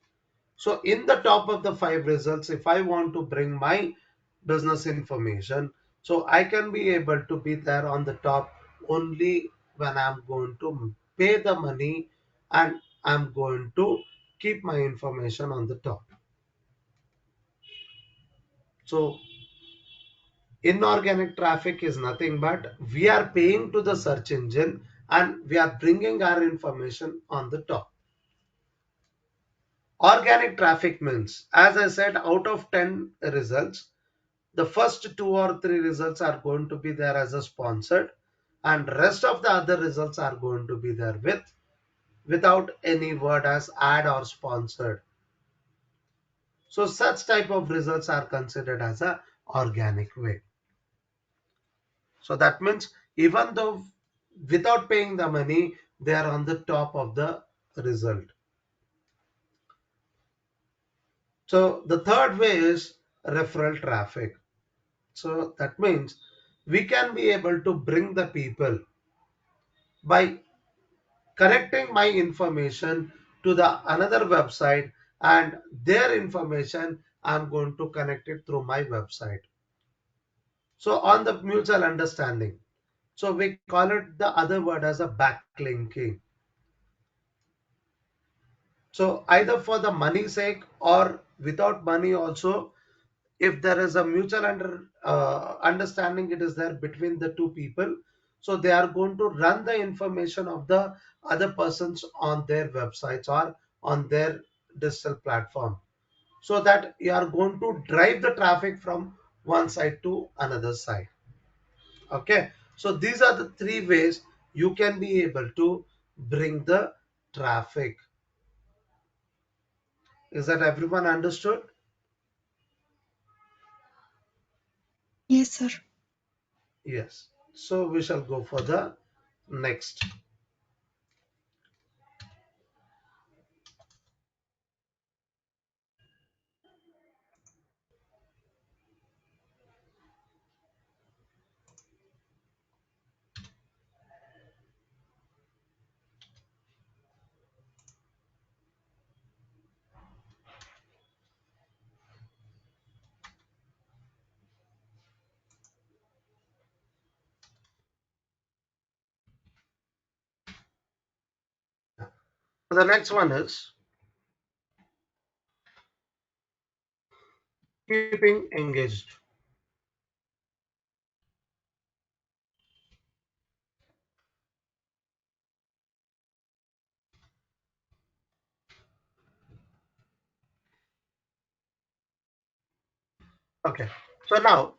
So in the top of the 5 results, if I want to bring my business information, so I can be able to be there on the top only when I'm going to pay the money, and I'm going to keep my information on the top. So inorganic traffic is nothing but we are paying to the search engine and we are bringing our information on the top. Organic traffic means, as I said, out of 10 results, the first 2 or 3 results are going to be there as a sponsored, and rest of the other results are going to be there without any word as ad or sponsored. So such type of results are considered as a organic way. So that means even though without paying the money, they are on the top of the result. So the third way is referral traffic. So that means we can be able to bring the people by connecting my information to the another website, and their information I'm going to connect it through my website. So on the mutual understanding, so we call it the other word as a backlinking. So either for the money sake or without money also, if there is a mutual understanding, it is there between the two people, so they are going to run the information of the other persons on their websites or on their digital platform, so that you are going to drive the traffic from one side to another side. Okay, so these are the 3 ways you can be able to bring the traffic. Is that everyone understood? Yes, sir. Yes, so we shall go for the next. The next one is keeping engaged. Okay, so now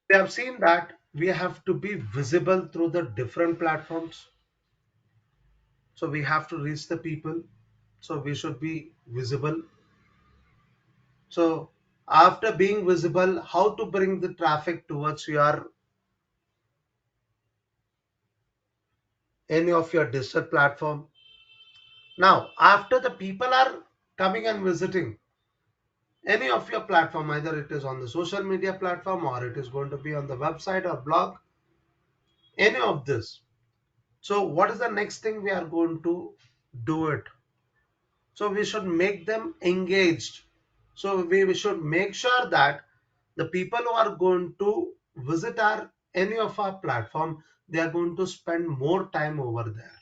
we have seen that we have to be visible through the different platforms. So we have to reach the people. So we should be visible. So after being visible, how to bring the traffic towards your any of your digital platform. Now, after the people are coming and visiting any of your platform, either it is on the social media platform or it is going to be on the website or blog, any of this. So what is the next thing we are going to do it? So we should make them engaged. So we should make sure that the people who are going to visit our any of our platform, they are going to spend more time over there.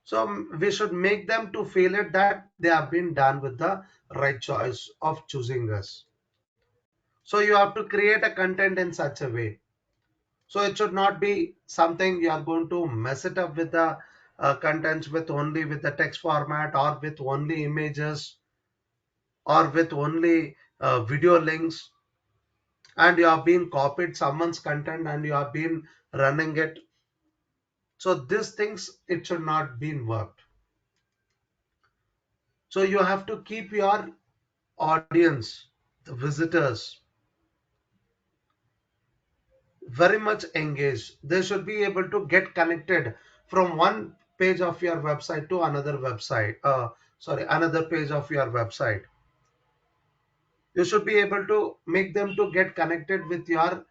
So we should make them to feel it that they have been done with the right choice of choosing us. So you have to create a content in such a way. So it should not be something you are going to mess it up with the contents with only with the text format or with only images or with only video links, and you have been copied someone's content and you have been running it. So these things, it should not be worked. So you have to keep your audience, the visitors, very much engaged. They should be able to get connected from one page of your website to another website. Sorry, another page of your website. You should be able to make them to get connected with your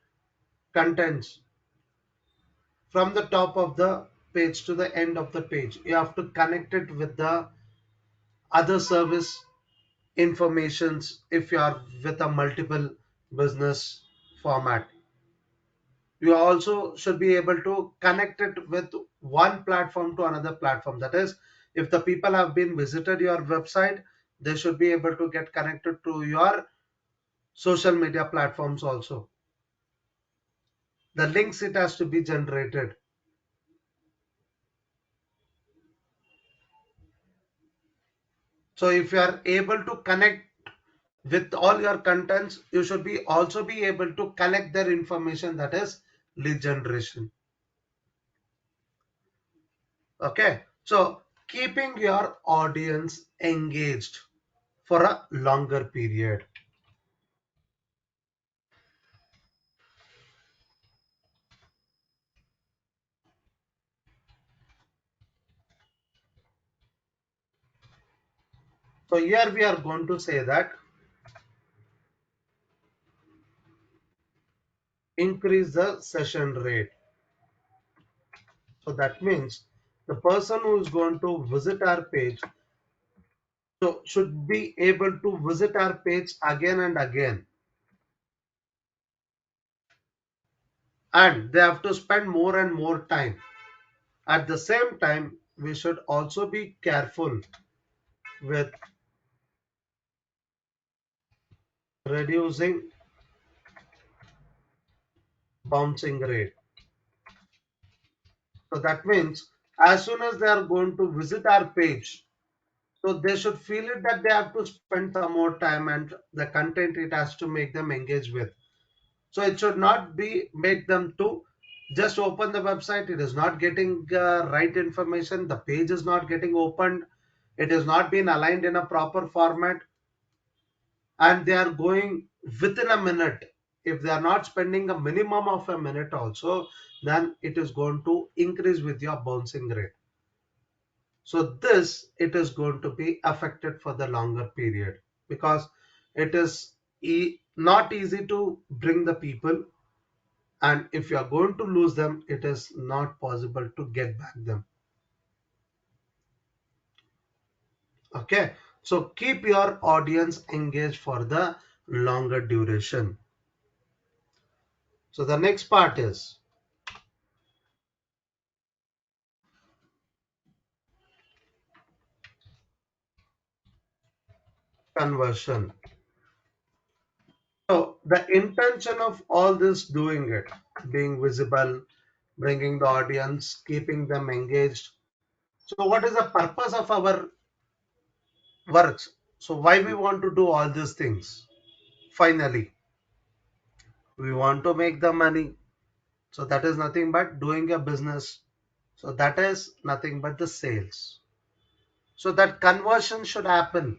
contents from the top of the page to the end of the page. You have to connect it with the other service informations if you are with a multiple business format. You also should be able to connect it with one platform to another platform. That is, if the people have been visited your website, they should be able to get connected to your social media platforms also. The links, it has to be generated. So if you are able to connect with all your contents, you should be also be able to collect their information, that is lead generation. Okay, so keeping your audience engaged for a longer period. So here we are going to say that increase the session rate. So that means the person who is going to visit our page, so should be able to visit our page again and again, and they have to spend more and more time. At the same time, we should also be careful with reducing bouncing rate. So that means as soon as they are going to visit our page, so they should feel it that they have to spend some more time, and the content, it has to make them engage with. So it should not be make them to just open the website. It is not getting right information. The page is not getting opened. It is not being aligned in a proper format, and they are going within a minute. If they are not spending a minimum of a minute also, then it is going to increase with your bouncing rate. So this, it is going to be affected for the longer period, because it is not easy to bring the people, and if you are going to lose them, it is not possible to get back them. Okay, so keep your audience engaged for the longer duration. So the next part is conversion. So the intention of all this, doing it, being visible, bringing the audience, keeping them engaged. So what is the purpose of our works? So why we want to do all these things? Finally, we want to make the money. So that is nothing but doing a business. So that is nothing but the sales. So that conversion should happen.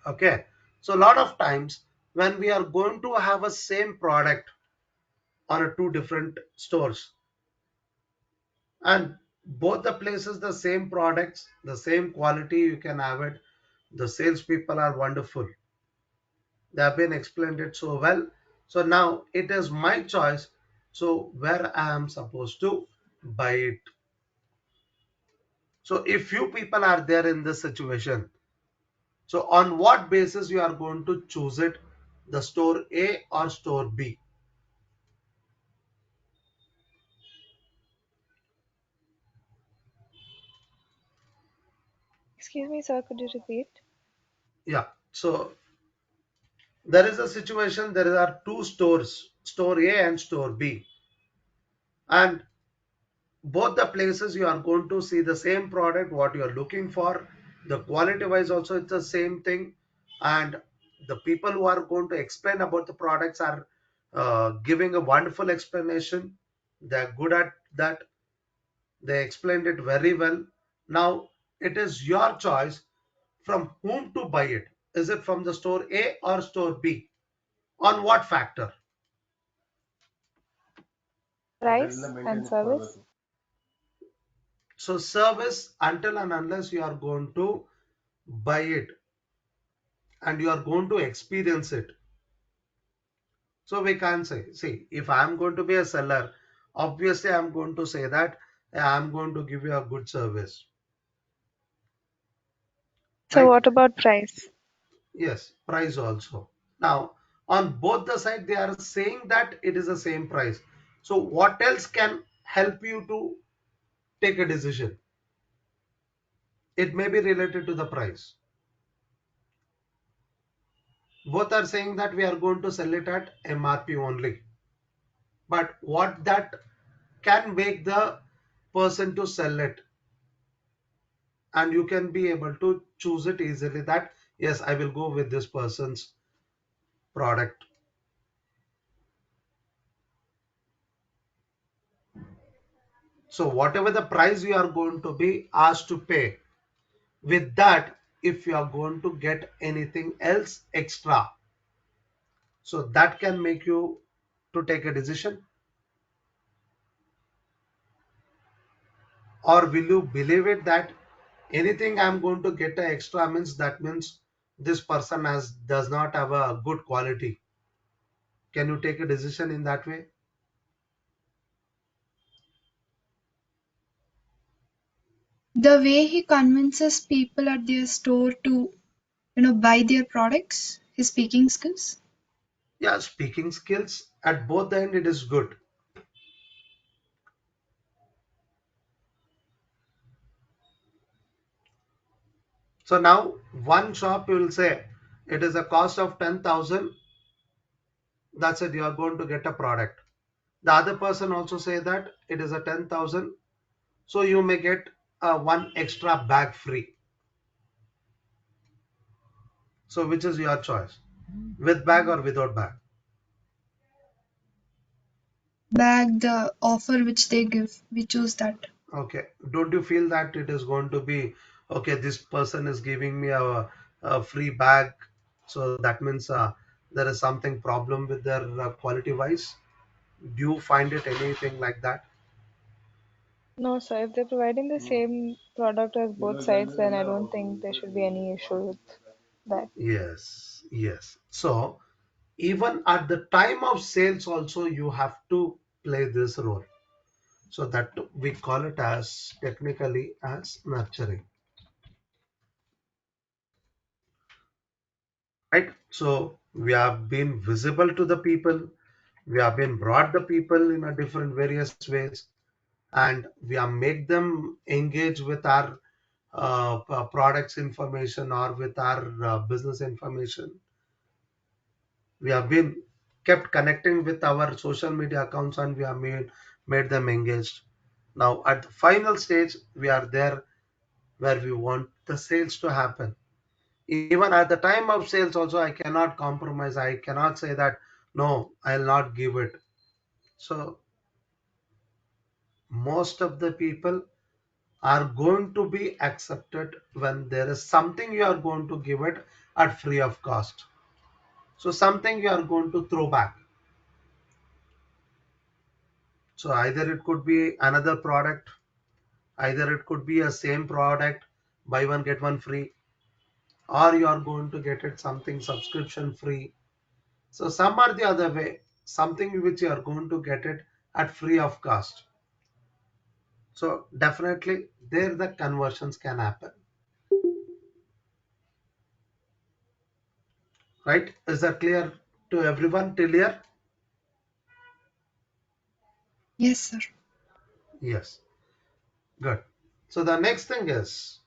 Okay. So a lot of times when we are going to have a same product on a two different stores, and both the places the same products, the same quality, you can have it. The salespeople are wonderful. They have been explained it so well. So now it is my choice. So where I am supposed to buy it. So if few people are there in this situation, so on what basis you are going to choose it, the store A or store B? Excuse me, sir, could you repeat? Yeah. So there is a situation, there are two stores, store A and store B. And both the places you are going to see the same product, what you are looking for. The quality wise also it's the same thing. And the people who are going to explain about the products are giving a wonderful explanation. They're good at that. They explained it very well. Now it is your choice from whom to buy it. Is it from the store A or store B? On what factor? Price and service? So service, until and unless you are going to buy it and you are going to experience it. So we can say, see, if I'm going to be a seller, obviously I'm going to say that I'm going to give you a good service, So right? what about price? Yes, price also. Now, on both the side, they are saying that it is the same price. So what else can help you to take a decision? It may be related to the price. Both are saying that we are going to sell it at MRP only. But what that can make the person to sell it, and you can be able to choose it easily that yes, I will go with this person's product. So whatever the price you are going to be asked to pay, with that, if you are going to get anything else extra, so that can make you to take a decision. Or will you believe it that anything I'm going to get a extra means that means this person has does not have a good quality? Can you take a decision in that way? The way he convinces people at their store to, buy their products, his speaking skills. Yeah, speaking skills at both the end it is good. So now one shop you will say it is a cost of 10,000. That's it. You are going to get a product. The other person also say that it is a 10,000. So you may get one extra bag free. So which is your choice? With bag or without bag? Bag the offer which they give. We choose that. Okay. Don't you feel that it is going to be okay? This person is giving me a free bag. So that means there is something problem with their quality wise. Do you find it anything like that? No, sir. If they're providing the same product as both sides, then I don't think there should be any issue with that. Yes, yes. So even at the time of sales also you have to play this role. So that we call it as technically as nurturing, right? So we have been visible to the people, we have been brought the people in a different various ways, and we have make them engage with our products information or with our business information. We have been kept connecting with our social media accounts and we have made them engaged. Now at the final stage we are there where we want the sales to happen. Even at the time of sales also I cannot compromise, I cannot say that no, I'll not give it. So most of the people are going to be accepted when there is something you are going to give it at free of cost. So something you are going to throw back. So either it could be another product, either it could be a same product, buy one get one free, or you are going to get it something subscription free. So some or the other way, something which you are going to get it at free of cost. So definitely there the conversions can happen, right? Is that clear to everyone till here? Yes, sir. Yes, good. So the next thing is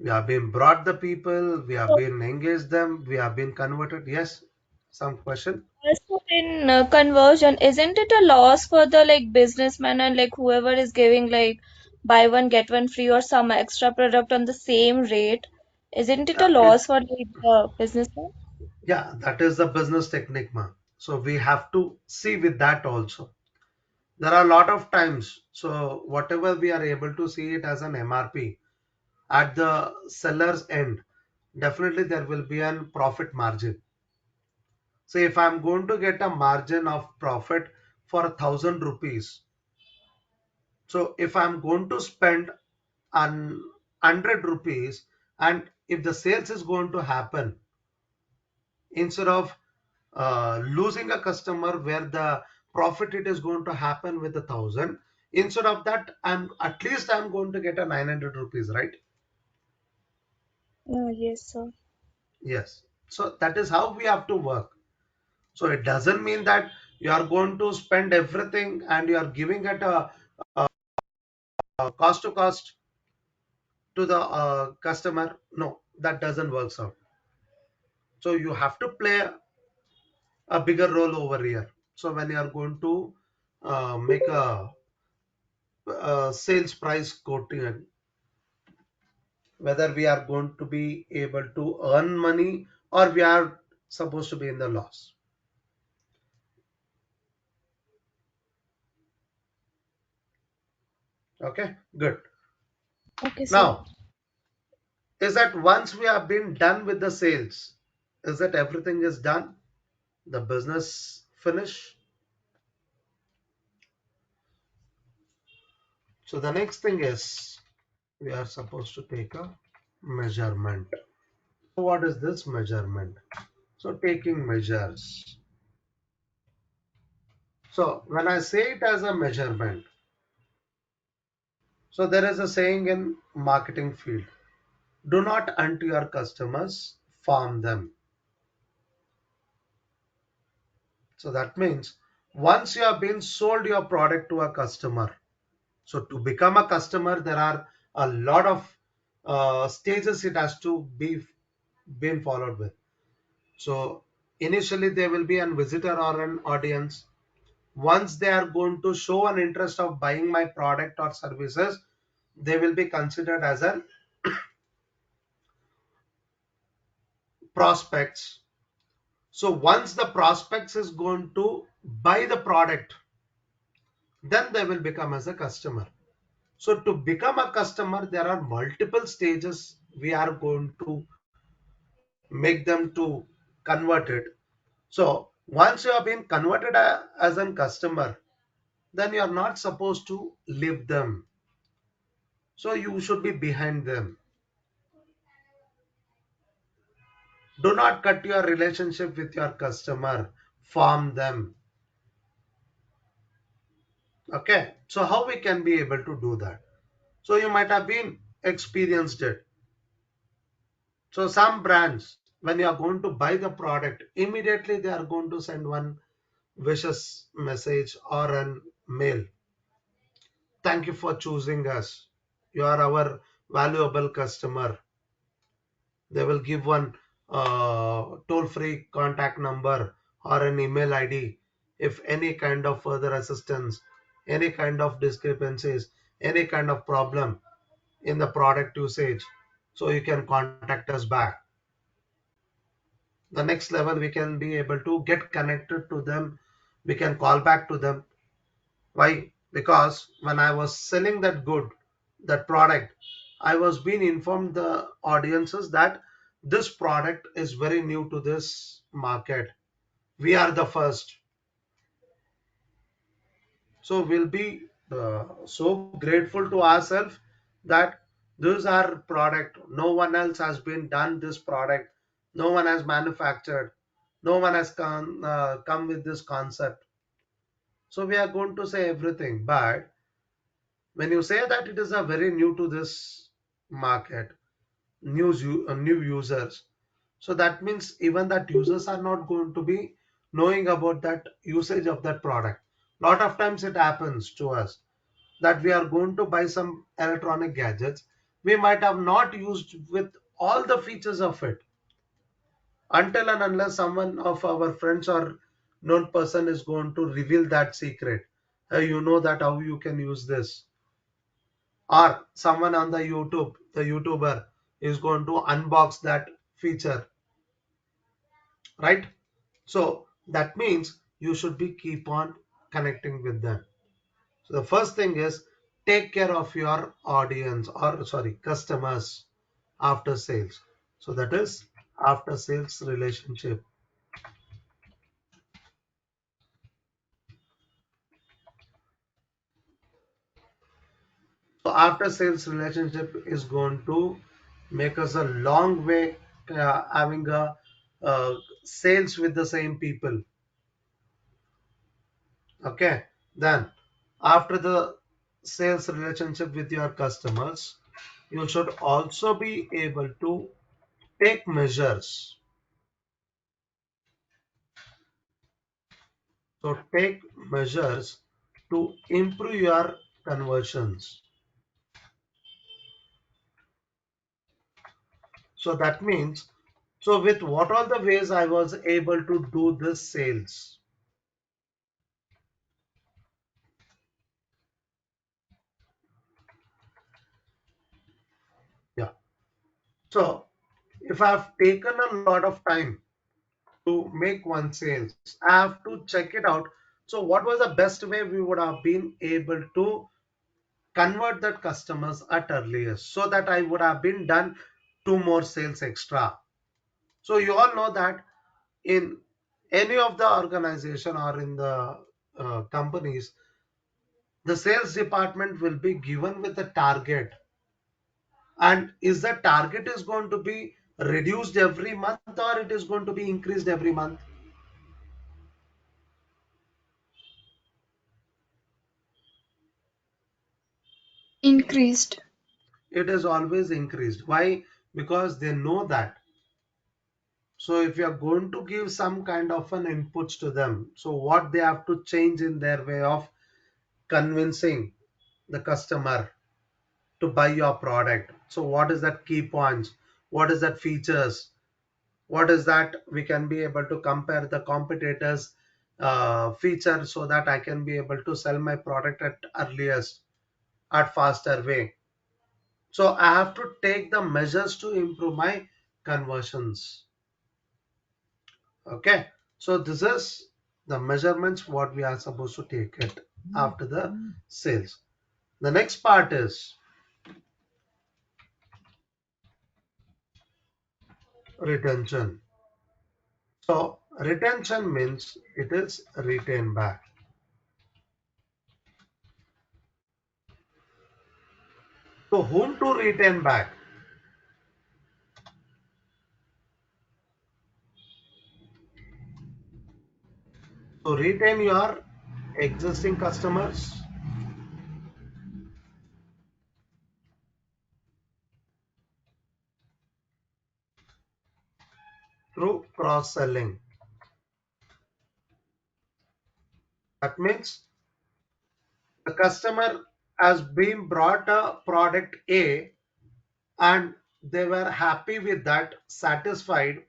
We have been brought the people, we have So been engaged them, we have been converted. Yes, some question. also in conversion, isn't it a loss for the like businessman and like whoever is giving like buy one get one free or some extra product on the same rate? Isn't it a Yeah, it loss for like the businessman? yeah, that is the business technique, ma. So we have to see with that also. There are a lot of times. So whatever we are able to see it as an MRP at the seller's end, definitely there will be a profit margin. So if I'm going to get a margin of profit for 1,000 rupees, so if I'm going to spend an 100 rupees, and if the sales is going to happen, instead of losing a customer where the profit it is going to happen with 1,000, instead of that I'm going to get a 900 rupees, right? Yes, sir. Yes. So that is how we have to work. So it doesn't mean that you are going to spend everything and you are giving it a cost to cost to the customer. No, that doesn't work out. So you have to play a bigger role over here. So when you are going to make a sales price quoting, whether we are going to be able to earn money or we are supposed to be in the loss. Okay, good. Okay, sir. Now, is that once we have been done with the sales, is that everything is done? The business finish? So the next thing is we are supposed to take a measurement. So what is this measurement? So taking measures. So when I say it as a measurement, so there is a saying in marketing field, do not unto your customers, farm them. So that means once you have been sold your product to a customer, so to become a customer, there are a lot of stages it has to be been followed with. So initially there will be a visitor or an audience. Once they are going to show an interest of buying my product or services, they will be considered as a prospects. So once the prospects is going to buy the product, then they will become as a customer. So to become a customer, there are multiple stages we are going to make them to convert it. So once you have been converted as a customer, then you are not supposed to leave them. So you should be behind them. Do not cut your relationship with your customer. Farm them. Okay. So how we can be able to do that? So you might have been experienced it. So some brands, when you are going to buy the product, immediately they are going to send one wishes message or an mail. Thank you for choosing us. You are our valuable customer. They will give one toll-free contact number or an email ID if any kind of further assistance, any kind of discrepancies, any kind of problem in the product usage. So you can contact us back. The next level we can be able to get connected to them. We can call back to them. Why? Because when I was selling that good, that product, I was being informed the audiences that this product is very new to this market. We are the first. So we'll be so grateful to ourselves that this our product. No one else has been done this product. No one has manufactured. No one has come with this concept. So we are going to say everything. But when you say that it is a very new to this market, new users, so that means even that users are not going to be knowing about that usage of that product. Lot of times it happens to us that we are going to buy some electronic gadgets, we might have not used with all the features of it, until and unless someone of our friends or known person is going to reveal that secret. Hey, you know that how you can use this, or someone on the YouTube, the YouTuber is going to unbox that feature, right? So that means you should be keep on connecting with them. So the first thing is take care of your audience, or sorry, customers after sales. So that is after sales relationship. So after sales relationship is going to make us a long way, having a uh, sales with the same people. Okay, then after the sales relationship with your customers, you should also be able to take measures. So take measures to improve your conversions. So that means, so with what all the ways I was able to do this sales. Yeah. So if I've taken a lot of time to make one sales, I have to check it out. So what was the best way we would have been able to convert that customers at earliest, so that I would have been done two more sales extra. So you all know that in any of the organization or in the companies, the sales department will be given with a target, and is the target is going to be reduced every month, or it is going to be increased every month? Increased. It is always increased. Why? Because they know that. So if you are going to give some kind of an inputs to them, so what they have to change in their way of convincing the customer to buy your product. So what is that key points? What is that features? What is that we can be able to compare the competitors feature, so that I can be able to sell my product at earliest, at faster way. So I have to take the measures to improve my conversions. Okay. So this is the measurements what we are supposed to take it after the sales. The next part is retention. So retention means it is retain back. So whom to retain back? So retain your existing customers through cross selling. That means the customer has been brought a product A, and they were happy with that, satisfied,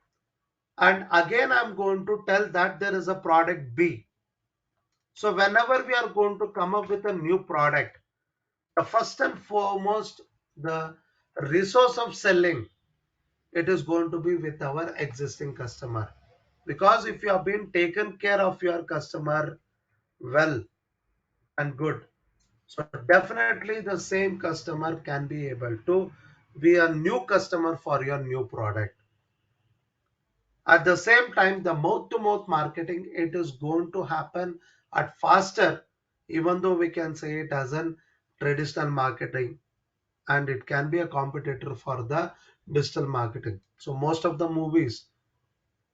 and again I'm going to tell that there is a product B. So whenever we are going to come up with a new product, the first and foremost, the resource of selling, it is going to be with our existing customer. Because if you have been taken care of your customer well and good, so definitely the same customer can be able to be a new customer for your new product. At the same time, the mouth to mouth marketing, it is going to happen at faster, even though we can say it as an traditional marketing, and it can be a competitor for the digital marketing. So most of the movies,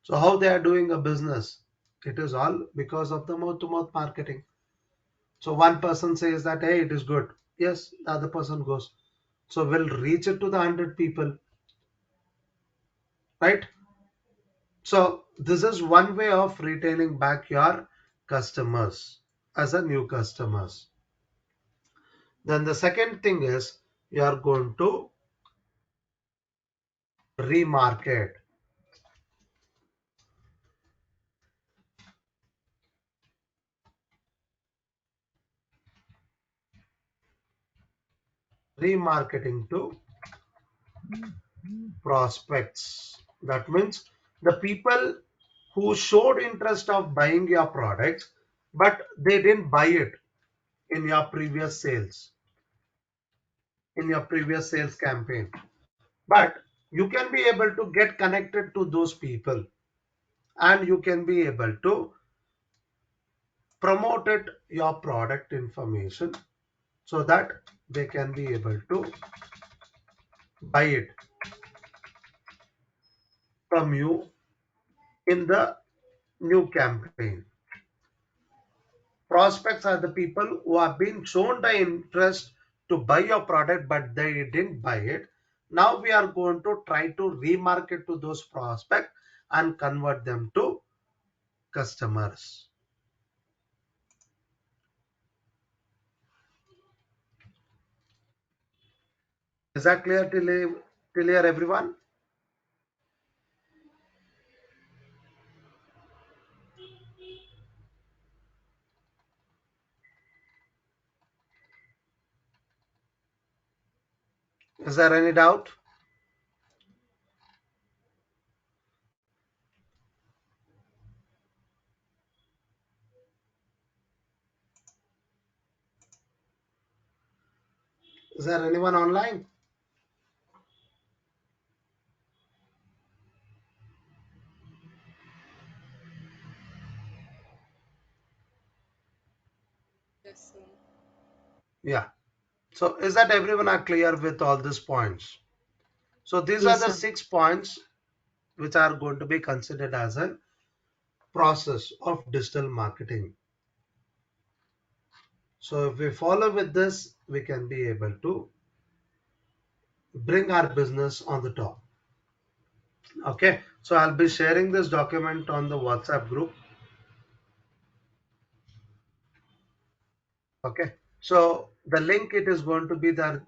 so how they are doing a business, it is all because of the mouth to mouth marketing. So one person says that, hey, it is good. Yes, the other person goes. So we'll reach it to the 100 people, right? So this is one way of retaining back your customers as a new customers. Then the second thing is you are going to remarket. Remarketing to prospects. That means the people who showed interest of buying your products, but they didn't buy it in your previous sales, in your previous sales campaign. But you can be able to get connected to those people, and you can be able to promote it, your product information, so that they can be able to buy it from you in the new campaign. Prospects are the people who have been shown the interest to buy your product, but they didn't buy it. Now we are going to try to remarket to those prospects and convert them to customers. Is that clear everyone? Is there any doubt? Is there anyone online? Yes, sir. Yeah. So is that everyone are clear with all these points? So these are Yes, the sir. 6 points which are going to be considered as a process of digital marketing. So if we follow with this, we can be able to bring our business on the top. Okay. So I'll be sharing this document on the WhatsApp group. Okay. So the link, it is going to be the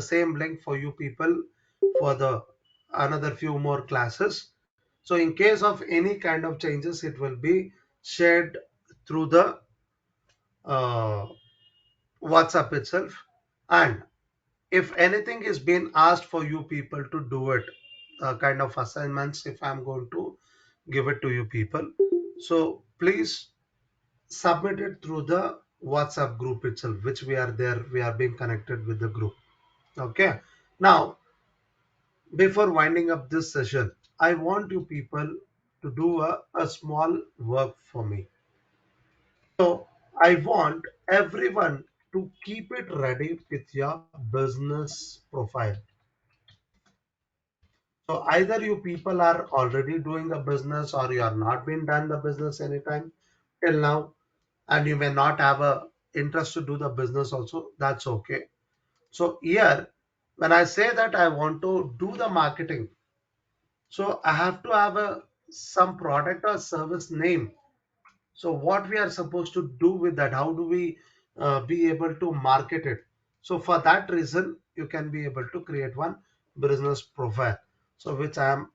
same link for you people for the another few more classes. So in case of any kind of changes, it will be shared through the uh, WhatsApp itself. And if anything is being asked for you people to do it, kind of assignments, if I'm going to give it to you people, so please submit it through the WhatsApp group itself, which we are there, we are being connected with the group. Okay. Now, before winding up this session, I want you people to do a small work for me. So I want everyone to keep it ready with your business profile. So either you people are already doing the business, or you are not been done the business anytime till now, and you may not have a interest to do the business also. That's okay. So here, when I say that I want to do the marketing, so I have to have a some product or service name. So what we are supposed to do with that? How do we be able to market it? So for that reason, you can be able to create one business profile. So which I am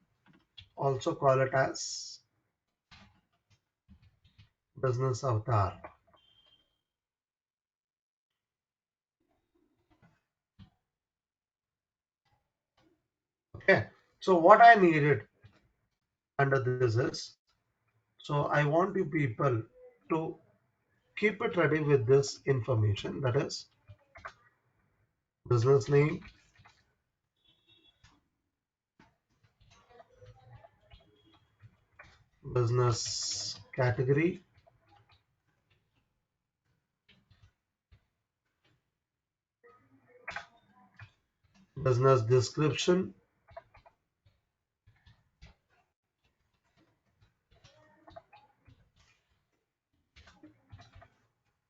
also call it as business avatar. Okay. So what I needed under this is, so I want you people to keep it ready with this information. That is business name, business category, business description,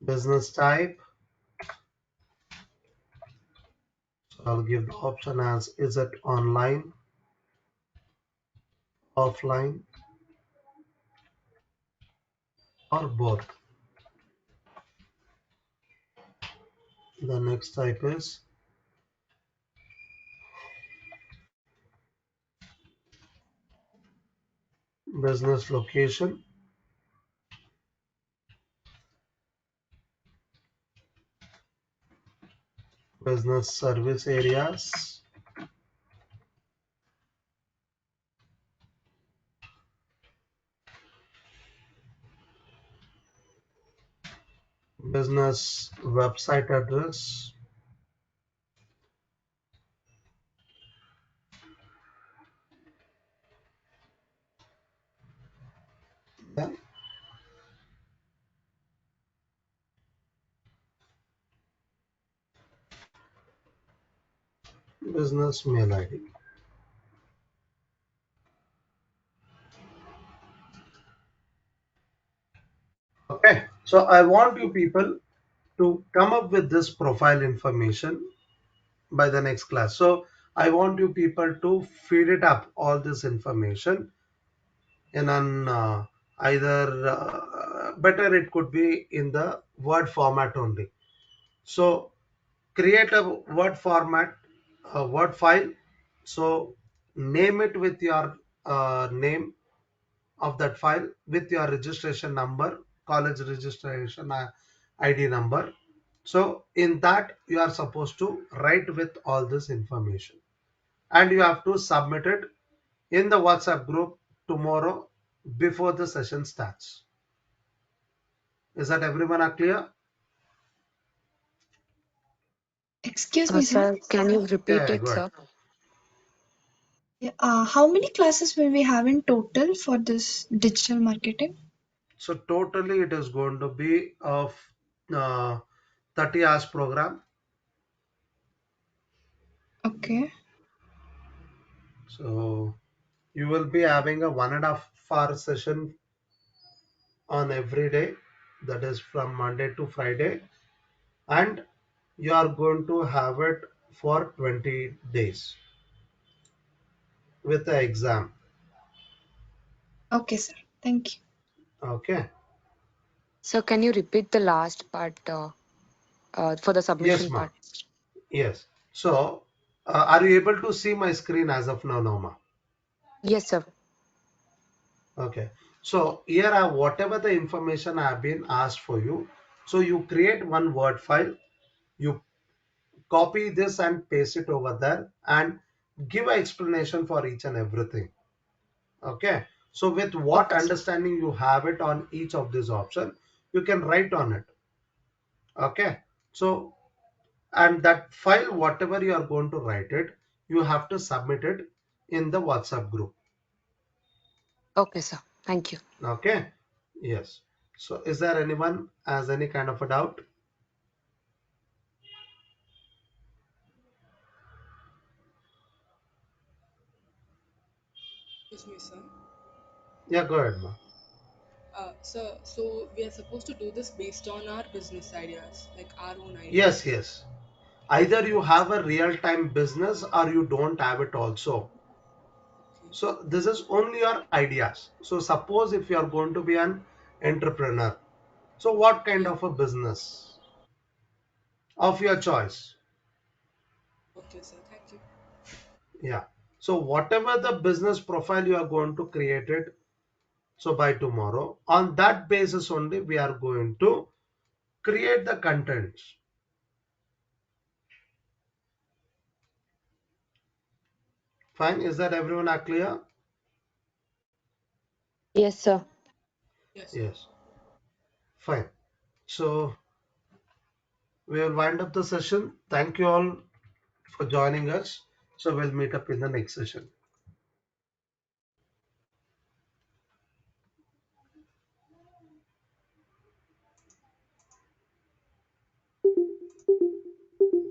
business type. So I'll give the option as, is it online, offline, or both. The next type is business location, business service areas, business website address, then business mail ID. Okay, so I want you people to come up with this profile information by the next class. So I want you people to feed it up all this information in an either better it could be in the word format only. So create a word format, a word file. So name it with your name of that file with your registration number, college registration ID number. So in that you are supposed to write with all this information and you have to submit it in the WhatsApp group tomorrow before the session starts. Is that everyone are clear? Excuse me, sir. Sir, can you repeat Yeah, it, go ahead. sir? Yeah, how many classes will we have in total for this digital marketing? So totally it is going to be of uh, 30 hours program. Okay. So you will be having a 1.5 hour session on every day, that is from Monday to Friday, and you are going to have it for 20 days with the exam. Okay, sir. Thank you. Okay. So can you repeat the last part for the Yes, submission ma. part? Yes. So are you able to see my screen as of now, Norma? Yes, sir. Okay. So here are whatever the information I have been asked for you. So you create one word file, you copy this and paste it over there and give an explanation for each and everything. Okay. So with what Okay, sir. understanding you have it on each of these option, you can write on it. Okay. So and that file, whatever you are going to write it, you have to submit it in the WhatsApp group. Okay, sir. Thank you. Okay. Yes. So is there anyone has any kind of a doubt? Excuse me, sir. Yeah, go ahead, ma. So we are supposed to do this based on our business ideas, like our own Yes, ideas. yes. Either you Okay, have sir. a real time business or you don't have it also. Okay. So this is only your ideas. So suppose if you are going to be an entrepreneur, so what kind Yeah. of a business of your choice? Okay, sir. Thank you. Yeah. So whatever the business profile you are going to create it, so by tomorrow, on that basis only we are going to create the contents. Fine. Is that everyone are clear? Yes, sir. Yes, sir. Yes. Fine. So we will wind up the session. Thank you all for joining us. So we'll meet up in the next session.